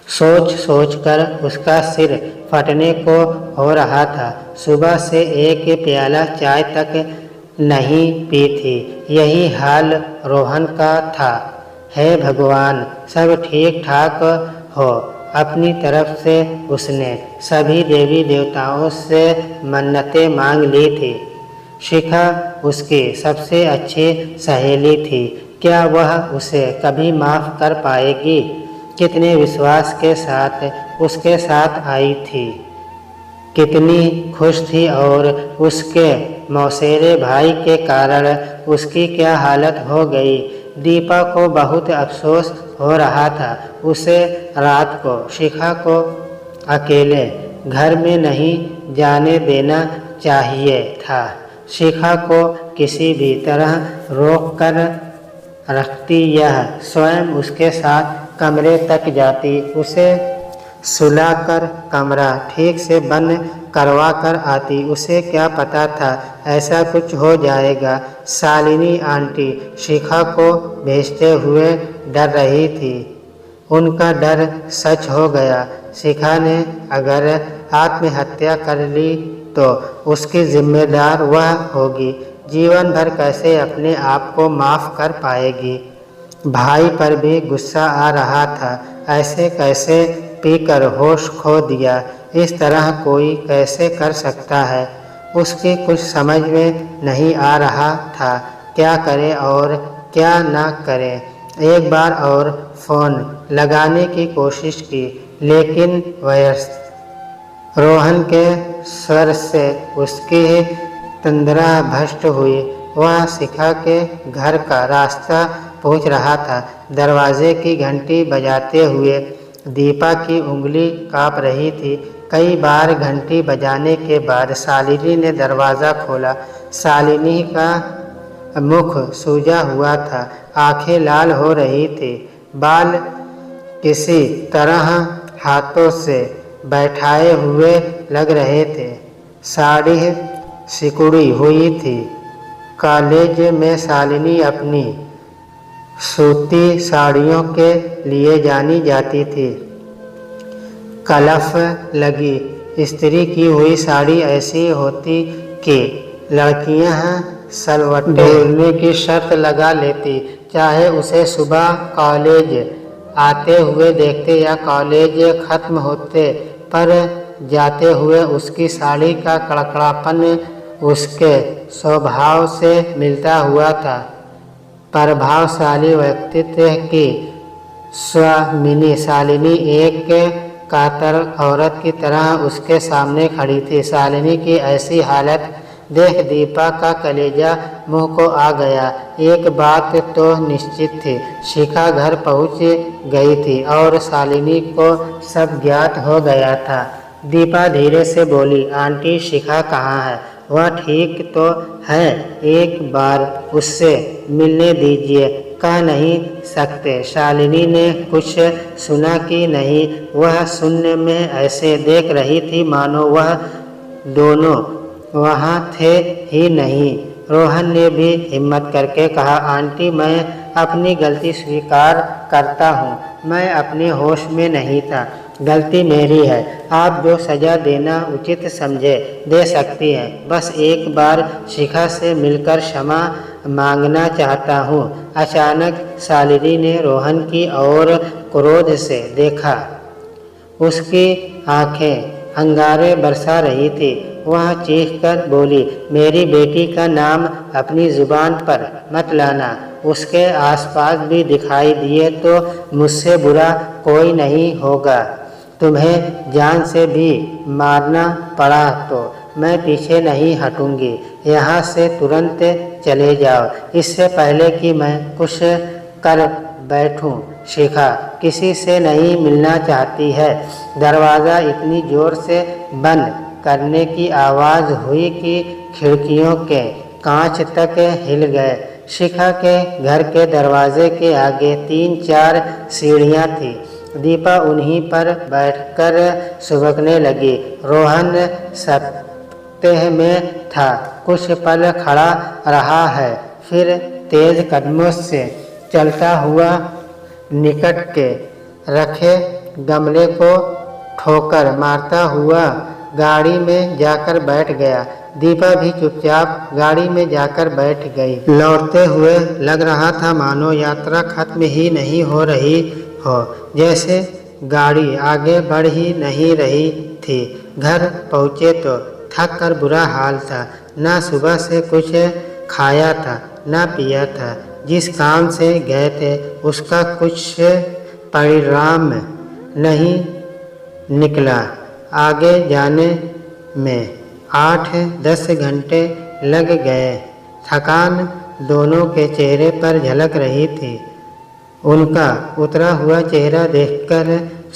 सोच सोचकर उसका सिर फटने को हो रहा था। सुबह से एक प्याला चाय तक नहीं पी थी। यही हाल रोहन का था। हे भगवान, सब ठीक ठाक हो। अपनी तरफ से उसने सभी देवी देवताओं से मन्नतें मांग ली थी। शिखा उसकी सबसे अच्छी सहेली थी। क्या वह उसे कभी माफ़ कर पाएगी? कितने विश्वास के साथ उसके साथ आई थी, कितनी खुश थी और उसके मौसेरे भाई के कारण उसकी क्या हालत हो गई। दीपा को बहुत अफसोस हो रहा था। उसे रात को शिखा को अकेले घर में नहीं जाने देना चाहिए था। शिखा को किसी भी तरह रोक कर रखती, यह स्वयं उसके साथ कमरे तक जाती, उसे सुलाकर कमरा ठीक से बंद करवा कर आती। उसे क्या पता था ऐसा कुछ हो जाएगा। शालिनी आंटी शिखा को भेजते हुए डर रही थी। उनका डर सच हो गया। शिखा ने अगर आत्महत्या कर ली तो उसकी जिम्मेदार वह होगी। जीवन भर कैसे अपने आप को माफ़ कर पाएगी। भाई पर भी गुस्सा आ रहा था। ऐसे कैसे पीकर होश खो दिया, इस तरह कोई कैसे कर सकता है। उसकी कुछ समझ में नहीं आ रहा था, क्या करे और क्या ना करे। एक बार और फ़ोन लगाने की कोशिश की लेकिन व्यस्त। रोहन के स्वर से उसकी तंद्रा भ्रष्ट हुई। वह शिखा के घर का रास्ता पूछ रहा था। दरवाजे की घंटी बजाते हुए दीपा की उंगली काँप रही थी। कई बार घंटी बजाने के बाद शालिनी ने दरवाज़ा खोला। शालिनी का मुख सूजा हुआ था, आंखें लाल हो रही थी, बाल किसी तरह हाथों से बैठाए हुए लग रहे थे। साड़ी सिकुड़ी हुई थी। कॉलेज में शालिनी अपनी सूती साड़ियों के लिए जानी जाती थी। कलफ लगी इस्त्री की हुई साड़ी ऐसी होती कि लड़कियां सलवटें ढूंढने की शर्त लगा लेती, चाहे उसे सुबह कॉलेज आते हुए देखते या कॉलेज खत्म होते पर जाते हुए। उसकी साड़ी का कड़कड़ापन उसके स्वभाव से मिलता हुआ था। प्रभावशाली व्यक्तित्व की स्वामिनी शालिनी एक कातर औरत की तरह उसके सामने खड़ी थी। शालिनी की ऐसी हालत देख दीपा का कलेजा मुंह को आ गया। एक बात तो निश्चित थी, शिखा घर पहुंच गई थी और शालिनी को सब ज्ञात हो गया था। दीपा धीरे से बोली, आंटी शिखा कहाँ है? वह ठीक तो है, एक बार उससे मिलने दीजिए। कह नहीं सकते। शालिनी ने कुछ सुना कि नहीं। वह शून्य में ऐसे देख रही थी मानो वह दोनों वहाँ थे ही नहीं। रोहन ने भी हिम्मत करके कहा, आंटी मैं अपनी गलती स्वीकार करता हूँ। मैं अपने होश में नहीं था, गलती मेरी है। आप जो सज़ा देना उचित समझे दे सकती हैं। बस एक बार शिखा से मिलकर क्षमा मांगना चाहता हूँ। अचानक शालिनी ने रोहन की ओर क्रोध से देखा। उसकी आंखें अंगारे बरसा रही थी। वह चीखकर बोली, मेरी बेटी का नाम अपनी जुबान पर मत लाना। उसके आसपास भी दिखाई दिए तो मुझसे बुरा कोई नहीं होगा। तुम्हें जान से भी मारना पड़ा तो मैं पीछे नहीं हटूंगी। यहाँ से तुरंत चले जाओ, इससे पहले कि मैं कुछ कर बैठूं। शिखा किसी से नहीं मिलना चाहती है। दरवाज़ा इतनी ज़ोर से बंद करने की आवाज़ हुई कि खिड़कियों के कांच तक हिल गए। शिखा के घर के दरवाजे के आगे 3-4 सीढ़ियाँ थीं। दीपा उन्हीं पर बैठकर सुबकने लगी। रोहन सप्ताह में था। कुछ पल खड़ा रहा है, फिर तेज कदमों से चलता हुआ निकट के रखे गमले को ठोकर मारता हुआ गाड़ी में जाकर बैठ गया। दीपा भी चुपचाप गाड़ी में जाकर बैठ गई। लौटते हुए लग रहा था मानो यात्रा खत्म ही नहीं हो रही हो, जैसे गाड़ी आगे बढ़ ही नहीं रही थी। घर पहुँचे तो थक कर बुरा हाल था। ना सुबह से कुछ खाया था, ना पिया था। जिस काम से गए थे उसका कुछ परिणाम नहीं निकला। आगे जाने में 8-10 घंटे लग गए। थकान दोनों के चेहरे पर झलक रही थी। उनका उतरा हुआ चेहरा देखकर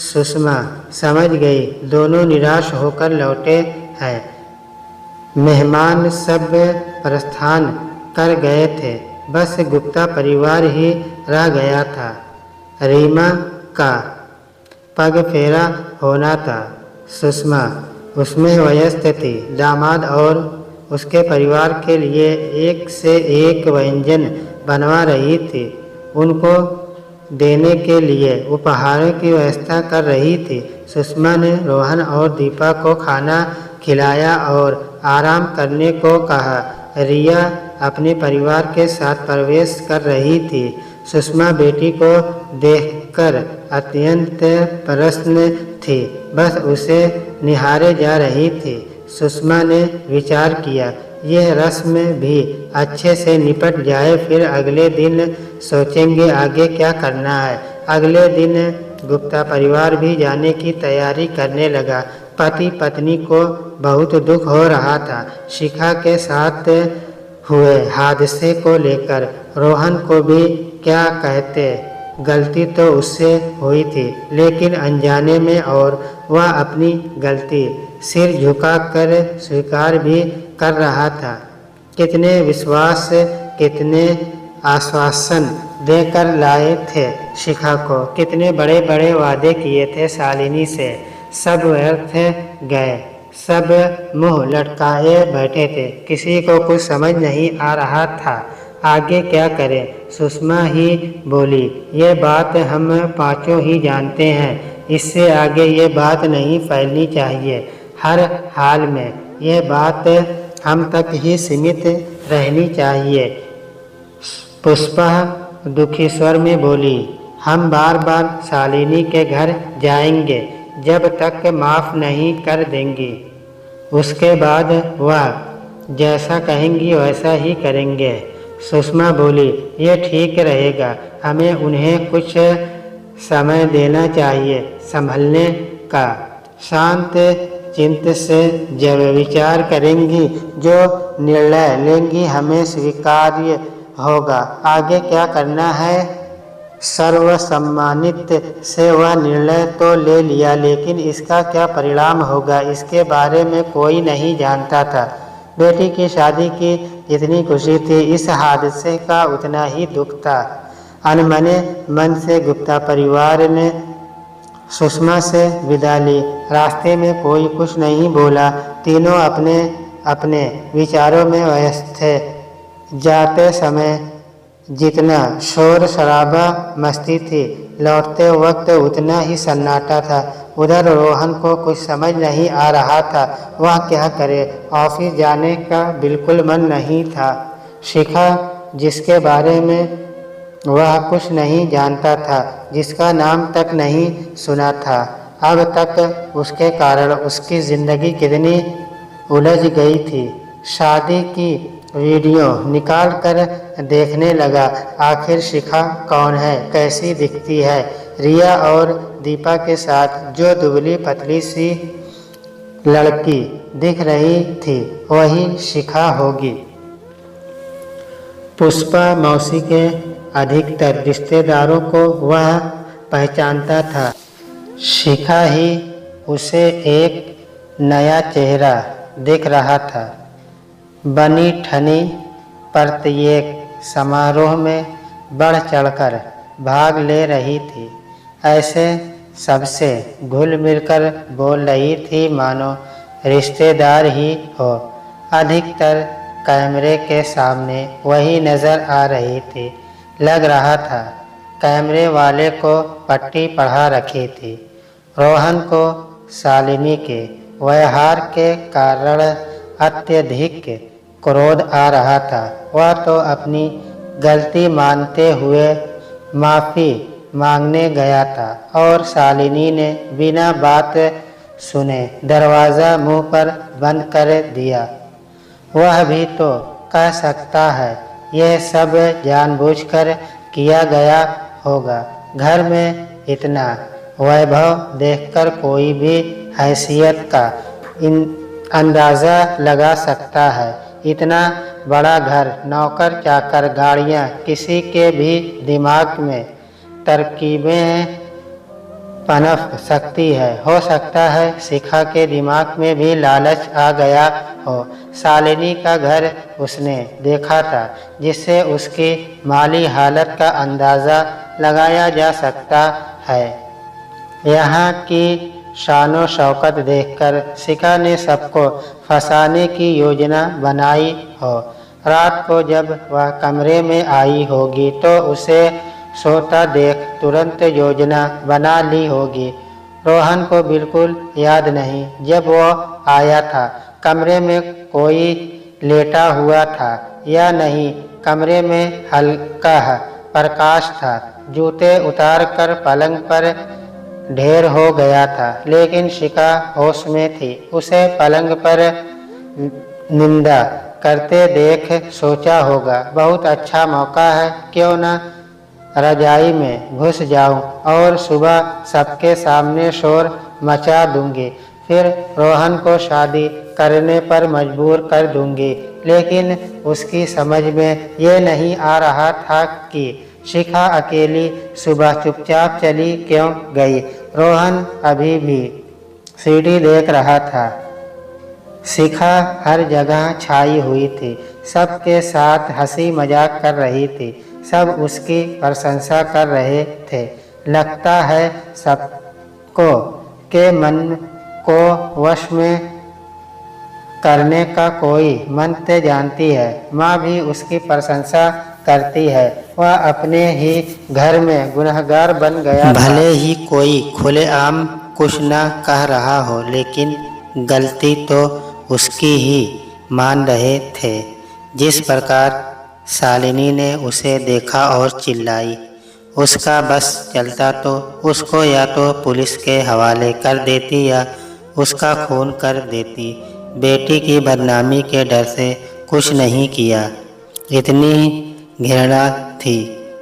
सुषमा समझ गई दोनों निराश होकर लौटे हैं। मेहमान सब प्रस्थान कर गए थे, बस गुप्ता परिवार ही रह गया था। रीमा का पग फेरा होना था। सुषमा उसमें व्यस्त थी। दामाद और उसके परिवार के लिए एक से एक व्यंजन बनवा रही थी। उनको देने के लिए उपहारों की व्यवस्था कर रही थी। सुषमा ने रोहन और दीपा को खाना खिलाया और आराम करने को कहा। रिया अपने परिवार के साथ प्रवेश कर रही थी। सुषमा बेटी को देखकर अत्यंत प्रसन्न थी, बस उसे निहारे जा रही थी। सुषमा ने विचार किया, यह रस्म भी अच्छे से निपट जाए, फिर अगले दिन सोचेंगे आगे क्या करना है। अगले दिन गुप्ता परिवार भी जाने की तैयारी करने लगा। पति पत्नी को बहुत दुख हो रहा था। शिखा के साथ हुए हादसे को लेकर रोहन को भी क्या कहते, गलती तो उससे हुई थी, लेकिन अनजाने में, और वह अपनी गलती सिर झुकाकर स्वीकार भी कर रहा था। कितने विश्वास, कितने आश्वासन देकर लाए थे शिखा को, कितने बड़े बड़े वादे किए थे शालिनी से, सब व्यर्थ गए। सब मुंह लटकाए बैठे थे। किसी को कुछ समझ नहीं आ रहा था आगे क्या करें। सुषमा ही बोली, ये बात हम पांचों ही जानते हैं, इससे आगे ये बात नहीं फैलनी चाहिए। हर हाल में ये बात हम तक ही सीमित रहनी चाहिए। पुष्पा दुखी स्वर में बोली, हम बार बार शालिनी के घर जाएंगे जब तक माफ़ नहीं कर देंगी। उसके बाद वह जैसा कहेंगी वैसा ही करेंगे। सुषमा बोली, ये ठीक रहेगा, हमें उन्हें कुछ समय देना चाहिए संभलने का। शांत चित्त से जब विचार करेंगी, जो निर्णय लेंगी हमें स्वीकार्य होगा। आगे क्या करना है, सर्वसम्मानित से वह निर्णय तो ले लिया, लेकिन इसका क्या परिणाम होगा इसके बारे में कोई नहीं जानता था। बेटी की शादी की जितनी खुशी थी, इस हादसे का उतना ही दुख था। अनमने मन से गुप्ता परिवार ने सुषमा से विदा ली। रास्ते में कोई कुछ नहीं बोला। तीनों अपने अपने विचारों में व्यस्त थे। जाते समय जितना शोर शराबा मस्ती थी, लौटते वक्त उतना ही सन्नाटा था। उधर रोहन को कुछ समझ नहीं आ रहा था, वह क्या करे। ऑफिस जाने का बिल्कुल मन नहीं था। शिखा, जिसके बारे में वह कुछ नहीं जानता था, जिसका नाम तक नहीं सुना था, अब तक उसके कारण उसकी ज़िंदगी कितनी उलझ गई थी। शादी की वीडियो निकाल कर देखने लगा। आखिर शिखा कौन है, कैसी दिखती है। रिया और दीपा के साथ जो दुबली पतली सी लड़की दिख रही थी, वही शिखा होगी। पुष्पा मौसी के अधिकतर रिश्तेदारों को वह पहचानता था। शिखा ही उसे एक नया चेहरा दिख रहा था। बनी ठनी प्रत्येक समारोह में बढ़ चढ़कर भाग ले रही थी। ऐसे सबसे घुल मिलकर बोल रही थी मानो रिश्तेदार ही हो। अधिकतर कैमरे के सामने वही नज़र आ रही थी। लग रहा था कैमरे वाले को पट्टी पढ़ा रखी थी। रोहन को शालिनी के व्यवहार के कारण अत्यधिक क्रोध आ रहा था। वह तो अपनी गलती मानते हुए माफ़ी मांगने गया था और शालिनी ने बिना बात सुने दरवाज़ा मुंह पर बंद कर दिया। वह भी तो कह सकता है यह सब जानबूझकर किया गया होगा। घर में इतना वैभव देखकर कोई भी हैसियत का अंदाज़ा लगा सकता है। इतना बड़ा घर, नौकर चाकर, गाड़ियाँ, किसी के भी दिमाग में तरकीबें पनप सकती है। हो सकता है शिखा के दिमाग में भी लालच आ गया हो। शालिनी का घर उसने देखा था जिससे उसकी माली हालत का अंदाज़ा लगाया जा सकता है। यहाँ की शानो शौकत देखकर शिखा ने सबको फंसाने की योजना बनाई हो। रात को जब वह कमरे में आई होगी तो उसे सोता देख तुरंत योजना बना ली होगी। रोहन को बिल्कुल याद नहीं जब वो आया था कमरे में कोई लेटा हुआ था या नहीं। कमरे में हल्का प्रकाश था। जूते उतारकर पलंग पर ढेर हो गया था, लेकिन शिखा होश में थी। उसे पलंग पर निंदा करते देख सोचा होगा बहुत अच्छा मौका है, क्यों न रजाई में घुस जाऊं और सुबह सबके सामने शोर मचा दूंगी, फिर रोहन को शादी करने पर मजबूर कर दूंगी। लेकिन उसकी समझ में ये नहीं आ रहा था कि शिखा अकेली सुबह चुपचाप चली क्यों गई। रोहन अभी भी सीढ़ी देख रहा था। शिखा हर जगह छाई हुई थी, सबके साथ हंसी मजाक कर रही थी, सब उसकी प्रशंसा कर रहे थे। लगता है सबको के मन को वश में करने का कोई मंत्र जानती है। माँ भी उसकी प्रशंसा करती है। वह अपने ही घर में गुनहगार बन गया था। भले ही कोई खुलेआम कुछ न कह रहा हो, लेकिन गलती तो उसकी ही मान रहे थे। जिस प्रकार शालिनी ने उसे देखा और चिल्लाई, उसका बस चलता तो उसको या तो पुलिस के हवाले कर देती या उसका खून कर देती। बेटी की बदनामी के डर से कुछ नहीं किया। इतनी घृणा थी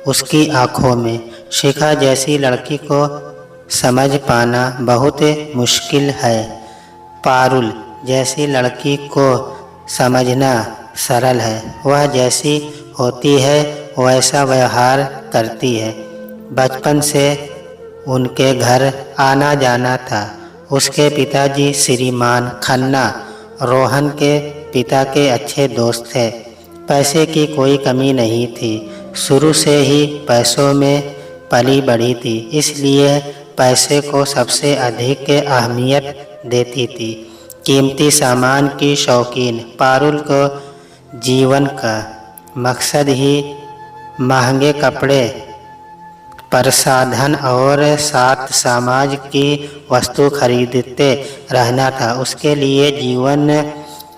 उसकी आंखों में। शिखा जैसी लड़की को समझ पाना बहुत मुश्किल है। पारुल जैसी लड़की को समझना सरल है। वह जैसी होती है वैसा व्यवहार करती है। बचपन से उनके घर आना जाना था। उसके पिताजी श्रीमान खन्ना रोहन के पिता के अच्छे दोस्त थे। पैसे की कोई कमी नहीं थी। शुरू से ही पैसों में पली बढ़ी थी, इसलिए पैसे को सबसे अधिक अहमियत देती थी। कीमती सामान की शौकीन पारुल को जीवन का मकसद ही महंगे कपड़े, प्रसाधन और साथ समाज की वस्तु खरीदते रहना था। उसके लिए जीवन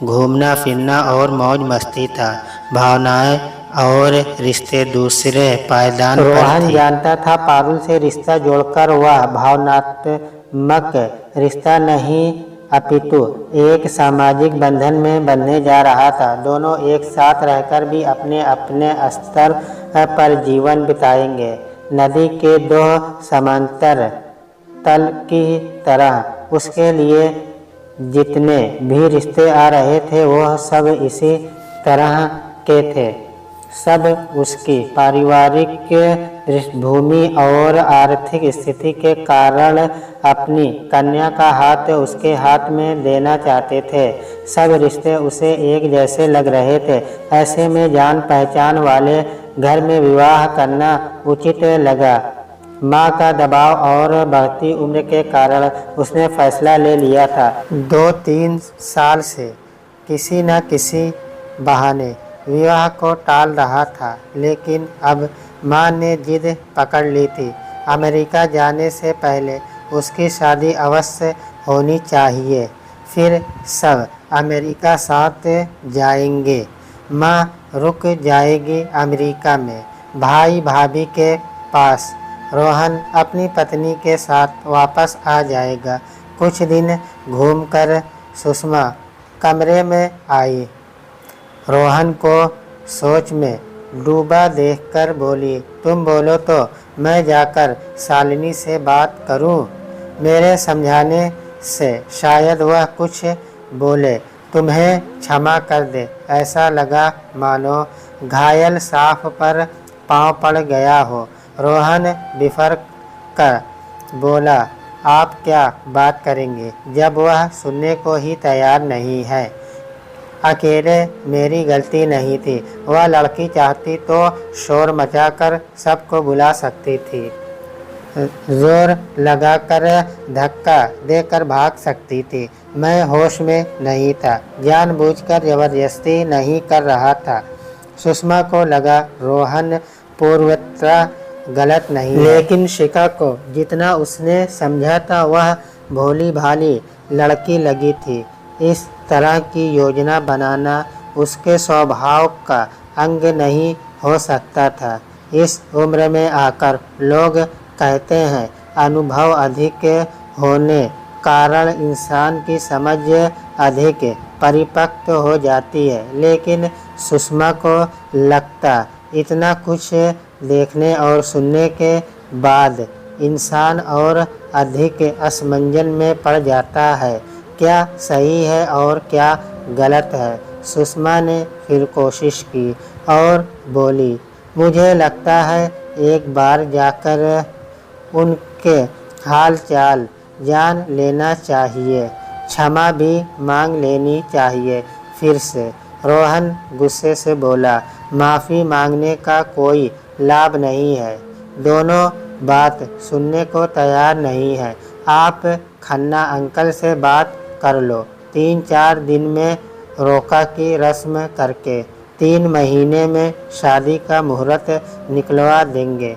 घूमना फिरना और मौज मस्ती था। भावनाएं और रिश्ते दूसरे पायदान पर थे। रोहन जानता था पारुल से रिश्ता जोड़कर वह भावनात्मक रिश्ता नहीं अपितु एक सामाजिक बंधन में बंधने जा रहा था। दोनों एक साथ रहकर भी अपने अपने स्तर पर जीवन बिताएंगे। नदी के दो समांतर तल की तरह उसके लिए जितने भी रिश्ते आ रहे थे वह सब इसी तरह के थे। सब उसकी पारिवारिक पृष्ठभूमि और आर्थिक स्थिति के कारण अपनी कन्या का हाथ उसके हाथ में देना चाहते थे। सब रिश्ते उसे एक जैसे लग रहे थे। ऐसे में जान पहचान वाले घर में विवाह करना उचित लगा। माँ का दबाव और बढ़ती उम्र के कारण उसने फैसला ले लिया था। 2-3 साल से किसी न किसी बहाने विवाह को टाल रहा था, लेकिन अब माँ ने जिद पकड़ ली थी। अमेरिका जाने से पहले उसकी शादी अवश्य होनी चाहिए, फिर सब अमेरिका साथ जाएंगे। माँ रुक जाएगी अमेरिका में, भाई भाभी के पास। रोहन अपनी पत्नी के साथ वापस आ जाएगा। कुछ दिन घूमकर सुषमा कमरे में आई। रोहन को सोच में डूबा देखकर बोली, तुम बोलो तो मैं जाकर शालिनी से बात करूं। मेरे समझाने से शायद वह कुछ बोले, तुम्हें क्षमा कर दे। ऐसा लगा मानो घायल सांप पर पांव पड़ गया हो। रोहन बिफर कर बोला, आप क्या बात करेंगे जब वह सुनने को ही तैयार नहीं है। अकेले मेरी गलती नहीं थी। वह लड़की चाहती तो शोर मचाकर सबको बुला सकती थी, जोर लगाकर धक्का देकर भाग सकती थी। मैं होश में नहीं था, जानबूझकर जबरदस्ती नहीं कर रहा था। सुषमा को लगा रोहन पूर्वतः गलत नहीं, लेकिन शिखा को जितना उसने समझा था वह भोली भाली लड़की लगी थी। इस तरह की योजना बनाना उसके स्वभाव का अंग नहीं हो सकता था। इस उम्र में आकर लोग कहते हैं अनुभव अधिक होने कारण इंसान की समझ अधिक परिपक्व हो जाती है, लेकिन सुषमा को लगता इतना कुछ देखने और सुनने के बाद इंसान और अधिक असमंजस में पड़ जाता है। क्या सही है और क्या गलत है। सुषमा ने फिर कोशिश की और बोली, मुझे लगता है एक बार जाकर उनके हाल चाल जान लेना चाहिए, क्षमा भी मांग लेनी चाहिए। फिर से रोहन गुस्से से बोला, माफ़ी मांगने का कोई लाभ नहीं है। दोनों बात सुनने को तैयार नहीं है। आप खन्ना अंकल से बात कर लो। 3-4 दिन में रोका की रस्म करके 3 महीने में शादी का मुहूर्त निकलवा देंगे।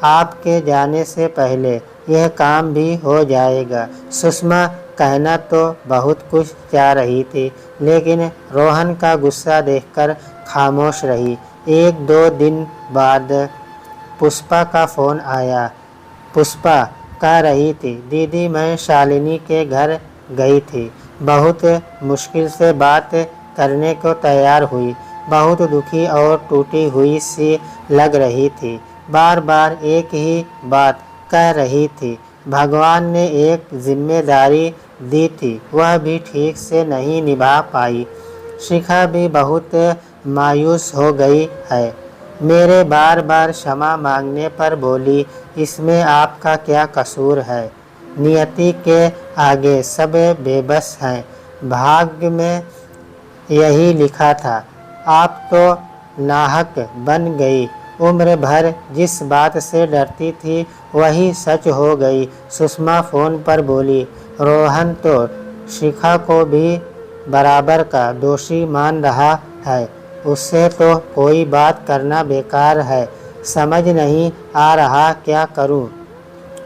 आपके जाने से पहले यह काम भी हो जाएगा। सुषमा कहना तो बहुत कुछ चाह रही थी, लेकिन रोहन का गुस्सा देखकर खामोश रही। 1-2 दिन बाद पुष्पा का फ़ोन आया। पुष्पा कह रही थी, दीदी मैं शालिनी के घर गई थी। बहुत मुश्किल से बात करने को तैयार हुई। बहुत दुखी और टूटी हुई सी लग रही थी। बार बार एक ही बात कह रही थी। भगवान ने एक जिम्मेदारी दी थी, वह भी ठीक से नहीं निभा पाई। शिखा भी बहुत मायूस हो गई है। मेरे बार बार क्षमा मांगने पर बोली, इसमें आपका क्या कसूर है। नियति के आगे सब बेबस हैं। भाग्य में यही लिखा था। आप तो नाहक बन गई। उम्र भर जिस बात से डरती थी वही सच हो गई। सुषमा फ़ोन पर बोली, रोहन तो शिखा को भी बराबर का दोषी मान रहा है। उससे तो कोई बात करना बेकार है। समझ नहीं आ रहा क्या करूं।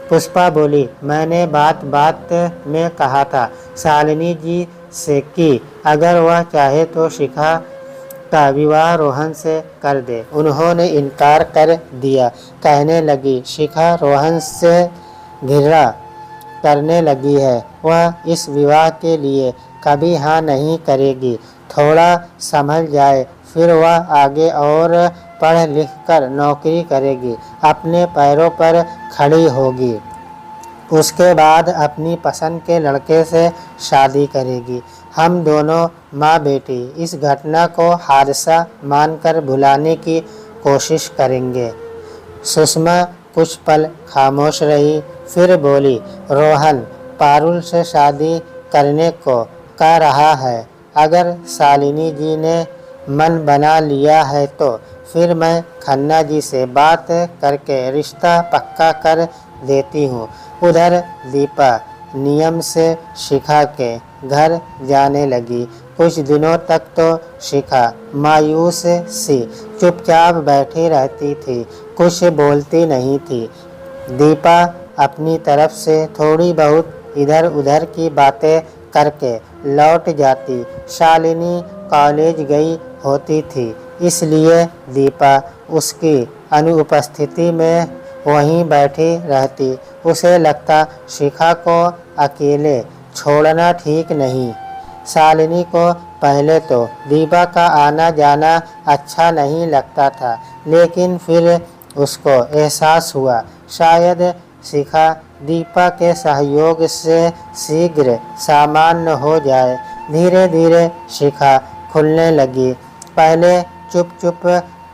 पुष्पा बोली, मैंने बात बात में कहा था शालिनी जी से कि अगर वह चाहे तो शिखा का विवाह रोहन से कर दे। उन्होंने इनकार कर दिया। कहने लगी, शिखा रोहन से घृणा करने लगी है। वह इस विवाह के लिए कभी हाँ नहीं करेगी। थोड़ा संभल जाए, फिर वह आगे और पढ़ लिख कर नौकरी करेगी, अपने पैरों पर खड़ी होगी। उसके बाद अपनी पसंद के लड़के से शादी करेगी। हम दोनों माँ बेटी इस घटना को हादसा मानकर भुलाने की कोशिश करेंगे। सुषमा कुछ पल खामोश रही, फिर बोली, रोहन पारुल से शादी करने को कह रहा है। अगर शालिनी जी ने मन बना लिया है तो फिर मैं खन्ना जी से बात करके रिश्ता पक्का कर देती हूँ। उधर दीपा नियम से शिखा के घर जाने लगी। कुछ दिनों तक तो शिखा मायूस सी चुपचाप बैठी रहती थी, कुछ बोलती नहीं थी। दीपा अपनी तरफ से थोड़ी बहुत इधर उधर की बातें करके लौट जाती। शालिनी कॉलेज गई होती थी, इसलिए दीपा उसकी अनुपस्थिति में वहीं बैठी रहती। उसे लगता शिखा को अकेले छोड़ना ठीक नहीं। शालिनी को पहले तो दीपा का आना जाना अच्छा नहीं लगता था, लेकिन फिर उसको एहसास हुआ शायद शिखा दीपा के सहयोग से शीघ्र सामान्य हो जाए। धीरे धीरे शिखा खुलने लगी। पहले चुप चुप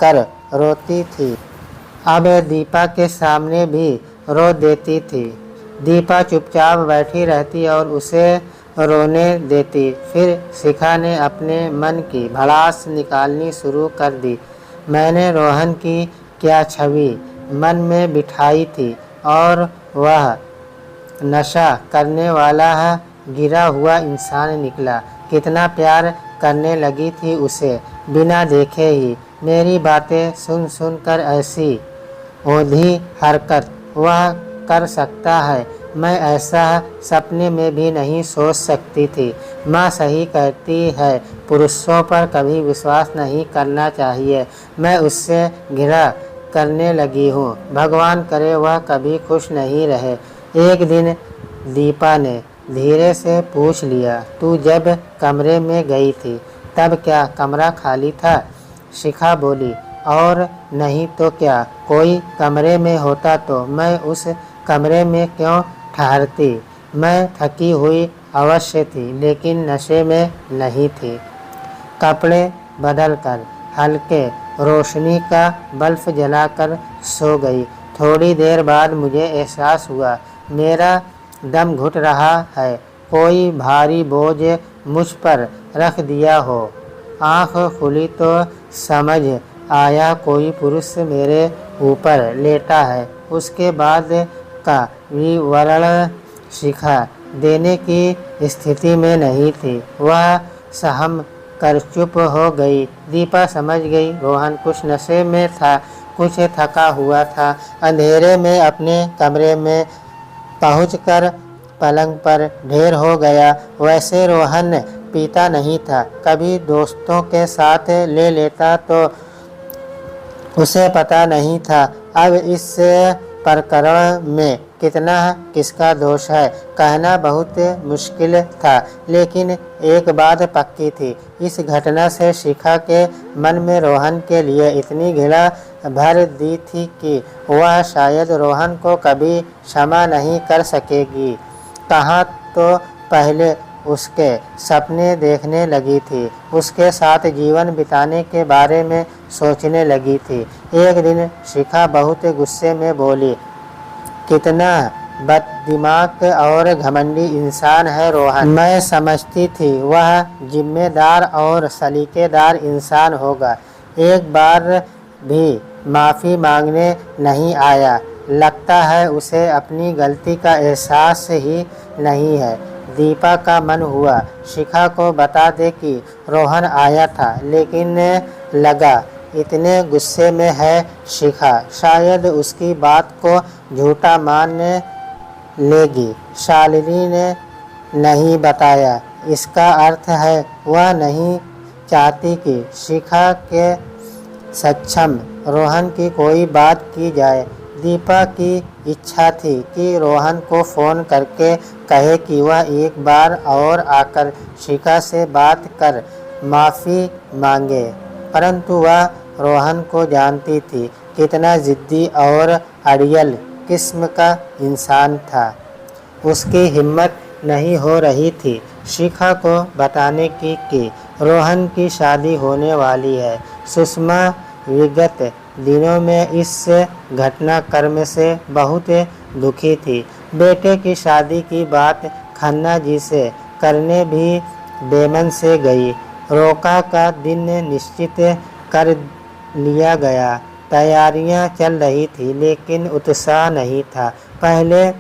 कर रोती थी, अब दीपा के सामने भी रो देती थी। दीपा चुपचाप बैठी रहती और उसे रोने देती। फिर शिखा ने अपने मन की भड़ास निकालनी शुरू कर दी। मैंने रोहन की क्या छवि मन में बिठाई थी और वह नशा करने वाला गिरा हुआ इंसान निकला। कितना प्यार करने लगी थी उसे बिना देखे ही। मेरी बातें सुन सुनकर ऐसी ओधी हरकत वह कर सकता है, मैं ऐसा सपने में भी नहीं सोच सकती थी। माँ सही कहती है, पुरुषों पर कभी विश्वास नहीं करना चाहिए। मैं उससे घृणा करने लगी हूँ। भगवान करे वह कभी खुश नहीं रहे। एक दिन दीपा ने धीरे से पूछ लिया, तू जब कमरे में गई थी तब क्या कमरा खाली था? शिखा बोली, और नहीं तो क्या, कोई कमरे में होता तो मैं उस कमरे में क्यों ठहरती? मैं थकी हुई अवश्य थी, लेकिन नशे में नहीं थी। कपड़े बदलकर हल्के रोशनी का बल्ब जलाकर सो गई। थोड़ी देर बाद मुझे एहसास हुआ मेरा दम घुट रहा है, कोई भारी बोझ मुझ पर रख दिया हो। आँख खुली तो समझ आया कोई पुरुष मेरे ऊपर लेटा है। उसके बाद का विवरण शिखा देने की स्थिति में नहीं थी। वह सहम कर चुप हो गई। दीपा समझ गई रोहन कुछ नशे में था, कुछ थका हुआ था। अंधेरे में अपने कमरे में पहुंचकर पलंग पर ढेर हो गया। वैसे रोहन पीता नहीं था, कभी दोस्तों के साथ ले लेता तो उसे पता नहीं था। अब इस प्रकरण में कितना किसका दोष है कहना बहुत मुश्किल था, लेकिन एक बात पक्की थी, इस घटना से शिखा के मन में रोहन के लिए इतनी घृणा भर दी थी कि वह शायद रोहन को कभी क्षमा नहीं कर सकेगी। कहाँ तो पहले उसके सपने देखने लगी थी, उसके साथ जीवन बिताने के बारे में सोचने लगी थी। एक दिन शिखा बहुत गुस्से में बोली, कितना बददिमाग और घमंडी इंसान है रोहन। मैं समझती थी वह जिम्मेदार और सलीकेदार इंसान होगा, एक बार भी माफ़ी मांगने नहीं आया। लगता है उसे अपनी गलती का एहसास ही नहीं है। दीपा का मन हुआ शिखा को बता दे कि रोहन आया था, लेकिन लगा इतने गुस्से में है शिखा, शायद उसकी बात को झूठा मान लेगी। शालिनी ने नहीं बताया, इसका अर्थ है वह नहीं चाहती कि शिखा के सक्षम रोहन की कोई बात की जाए। दीपा की इच्छा थी कि रोहन को फ़ोन करके कहे कि वह एक बार और आकर शिखा से बात कर माफ़ी मांगे, परंतु वह रोहन को जानती थी कितना ज़िद्दी और अड़ियल किस्म का इंसान था। उसकी हिम्मत नहीं हो रही थी शिखा को बताने की कि रोहन की शादी होने वाली है। सुषमा विगत दिनों में इस घटनाक्रम से बहुत दुखी थी। बेटे की शादी की बात खन्ना जी से करने भी बेमन से गई। रोका का दिन निश्चित कर लिया गया। तैयारियां चल रही थी लेकिन उत्साह नहीं था। पहले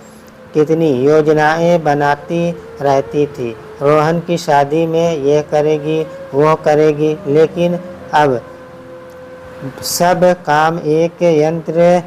कितनी योजनाएं बनाती रहती थी, रोहन की शादी में ये करेगी वो करेगी, लेकिन अब सब काम एक यंत्र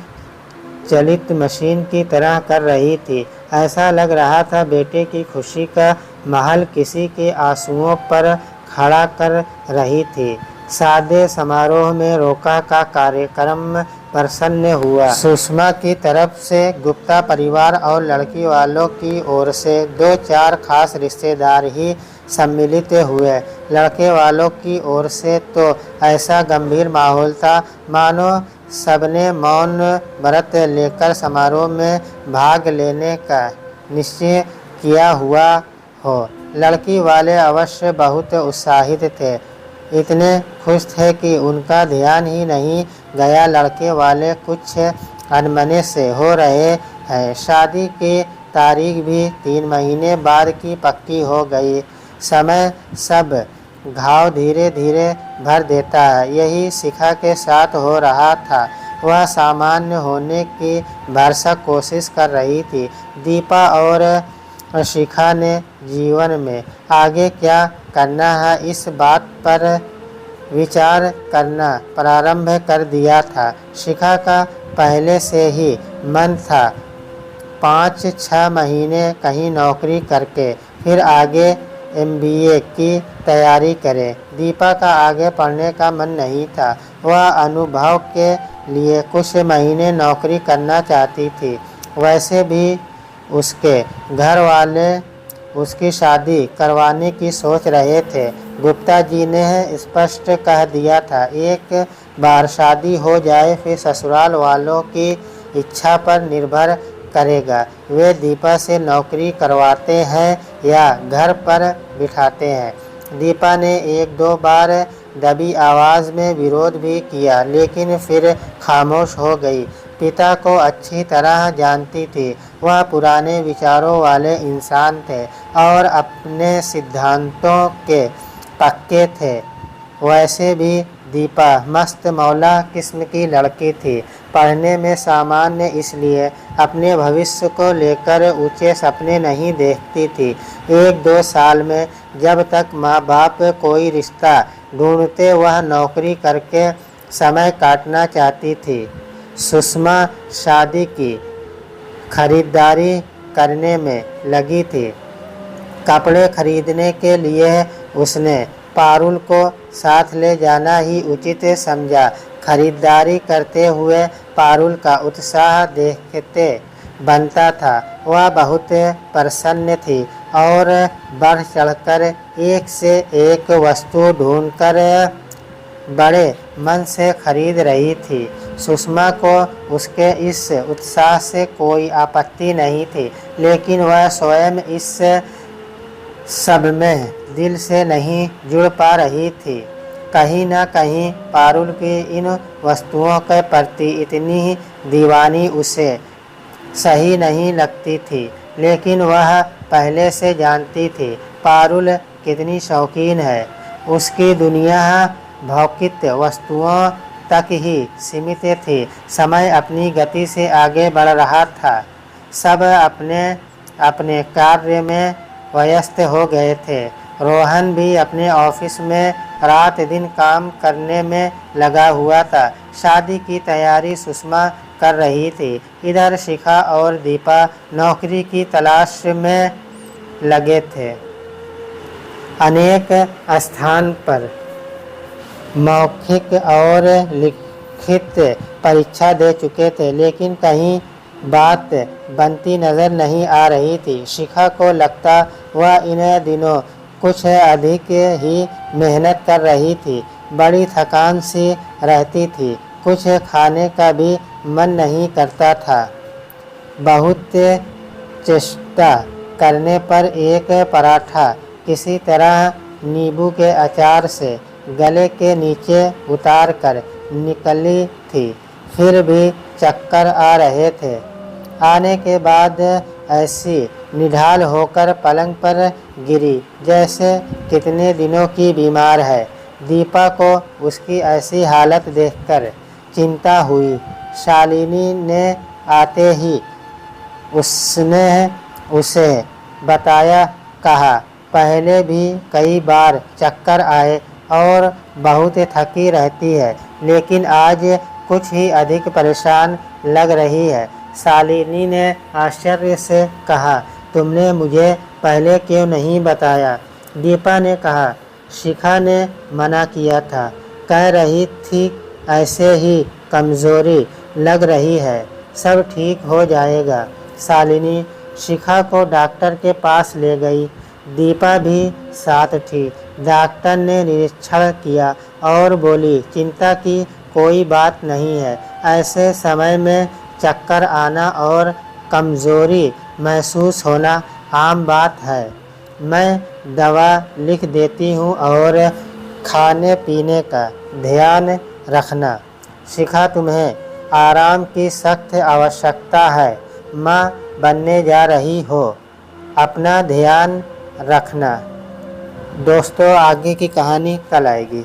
चलित मशीन की तरह कर रही थी। ऐसा लग रहा था बेटे की खुशी का महल किसी के आंसुओं पर खड़ा कर रही थी। सादे समारोह में रोका का कार्यक्रम प्रसन्न हुआ। सुषमा की तरफ से गुप्ता परिवार और लड़की वालों की ओर से 2-4 खास रिश्तेदार ही सम्मिलित हुए। लड़के वालों की ओर से तो ऐसा गंभीर माहौल था मानो सबने मौन व्रत लेकर समारोह में भाग लेने का निश्चय किया हुआ हो। लड़की वाले अवश्य बहुत उत्साहित थे, इतने खुश थे कि उनका ध्यान ही नहीं गया लड़के वाले कुछ अनमने से हो रहे हैं। शादी की तारीख भी 3 महीने बाद की पक्की हो गई। समय सब घाव धीरे धीरे भर देता है, यही शिखा के साथ हो रहा था। वह सामान्य होने की भरसक कोशिश कर रही थी। दीपा और शिखा ने जीवन में आगे क्या करना है इस बात पर विचार करना प्रारंभ कर दिया था। शिखा का पहले से ही मन था 5-6 महीने कहीं नौकरी करके फिर आगे MBA की तैयारी करे। दीपा का आगे पढ़ने का मन नहीं था, वह अनुभव के लिए कुछ महीने नौकरी करना चाहती थी। वैसे भी उसके घर वाले उसकी शादी करवाने की सोच रहे थे। गुप्ता जी ने स्पष्ट कह दिया था, एक बार शादी हो जाए फिर ससुराल वालों की इच्छा पर निर्भर करेगा, वे दीपा से नौकरी करवाते हैं या घर पर बिठाते हैं। दीपा ने 1-2 बार दबी आवाज़ में विरोध भी किया, लेकिन फिर खामोश हो गई। पिता को अच्छी तरह जानती थी, वह पुराने विचारों वाले इंसान थे और अपने सिद्धांतों के पक्के थे। वैसे भी दीपा मस्त मौला किस्म की लड़की थी, पढ़ने में सामान्य, इसलिए अपने भविष्य को लेकर ऊंचे सपने नहीं देखती थी। 1-2 साल में जब तक माँ बाप कोई रिश्ता ढूंढते वह नौकरी करके समय काटना चाहती थी। सुषमा शादी की खरीदारी करने में लगी थी। कपड़े खरीदने के लिए उसने पारुल को साथ ले जाना ही उचित समझा। खरीदारी करते हुए पारुल का उत्साह देखते बनता था। वह बहुत प्रसन्न थी और बढ़ चढ़कर एक से एक वस्तु ढूंढकर बड़े मन से खरीद रही थी। सुषमा को उसके इस उत्साह से कोई आपत्ति नहीं थी, लेकिन वह स्वयं इस सब में दिल से नहीं जुड़ पा रही थी। कहीं न कहीं पारुल की इन वस्तुओं के प्रति इतनी दीवानी उसे सही नहीं लगती थी, लेकिन वह पहले से जानती थी पारुल कितनी शौकीन है। उसकी दुनिया भौतिक वस्तुओं तक ही सीमित थी। समय अपनी गति से आगे बढ़ रहा था। सब अपने अपने कार्य में व्यस्त हो गए थे। रोहन भी अपने ऑफिस में रात दिन काम करने में लगा हुआ था। शादी की तैयारी सुषमा कर रही थी। इधर शिखा और दीपा नौकरी की तलाश में लगे थे। अनेक स्थान पर मौखिक और लिखित परीक्षा दे चुके थे, लेकिन कहीं बात बनती नज़र नहीं आ रही थी। शिखा को लगता वह इन दिनों कुछ अधिक ही मेहनत कर रही थी। बड़ी थकान सी रहती थी, कुछ खाने का भी मन नहीं करता था। बहुत चेष्टा करने पर एक पराठा किसी तरह नींबू के अचार से गले के नीचे उतारकर निकली थी, फिर भी चक्कर आ रहे थे। आने के बाद ऐसी निढाल होकर पलंग पर गिरी जैसे कितने दिनों की बीमार है। दीपा को उसकी ऐसी हालत देखकर चिंता हुई। शालिनी ने आते ही उसने उसे बताया, कहा, पहले भी कई बार चक्कर आए और बहुत थकी रहती है, लेकिन आज कुछ ही अधिक परेशान लग रही है। शालिनी ने आश्चर्य से कहा, तुमने मुझे पहले क्यों नहीं बताया? दीपा ने कहा, शिखा ने मना किया था, कह रही थी ऐसे ही कमज़ोरी लग रही है, सब ठीक हो जाएगा। शालिनी शिखा को डॉक्टर के पास ले गई। दीपा भी साथ थी। डॉक्टर ने निरीक्षण किया और बोली, चिंता की कोई बात नहीं है, ऐसे समय में चक्कर आना और कमज़ोरी महसूस होना आम बात है। मैं दवा लिख देती हूँ और खाने पीने का ध्यान रखना। शिखा, तुम्हें आराम की सख्त आवश्यकता है, माँ बनने जा रही हो, अपना ध्यान रखना। दोस्तों, आगे की कहानी कल आएगी।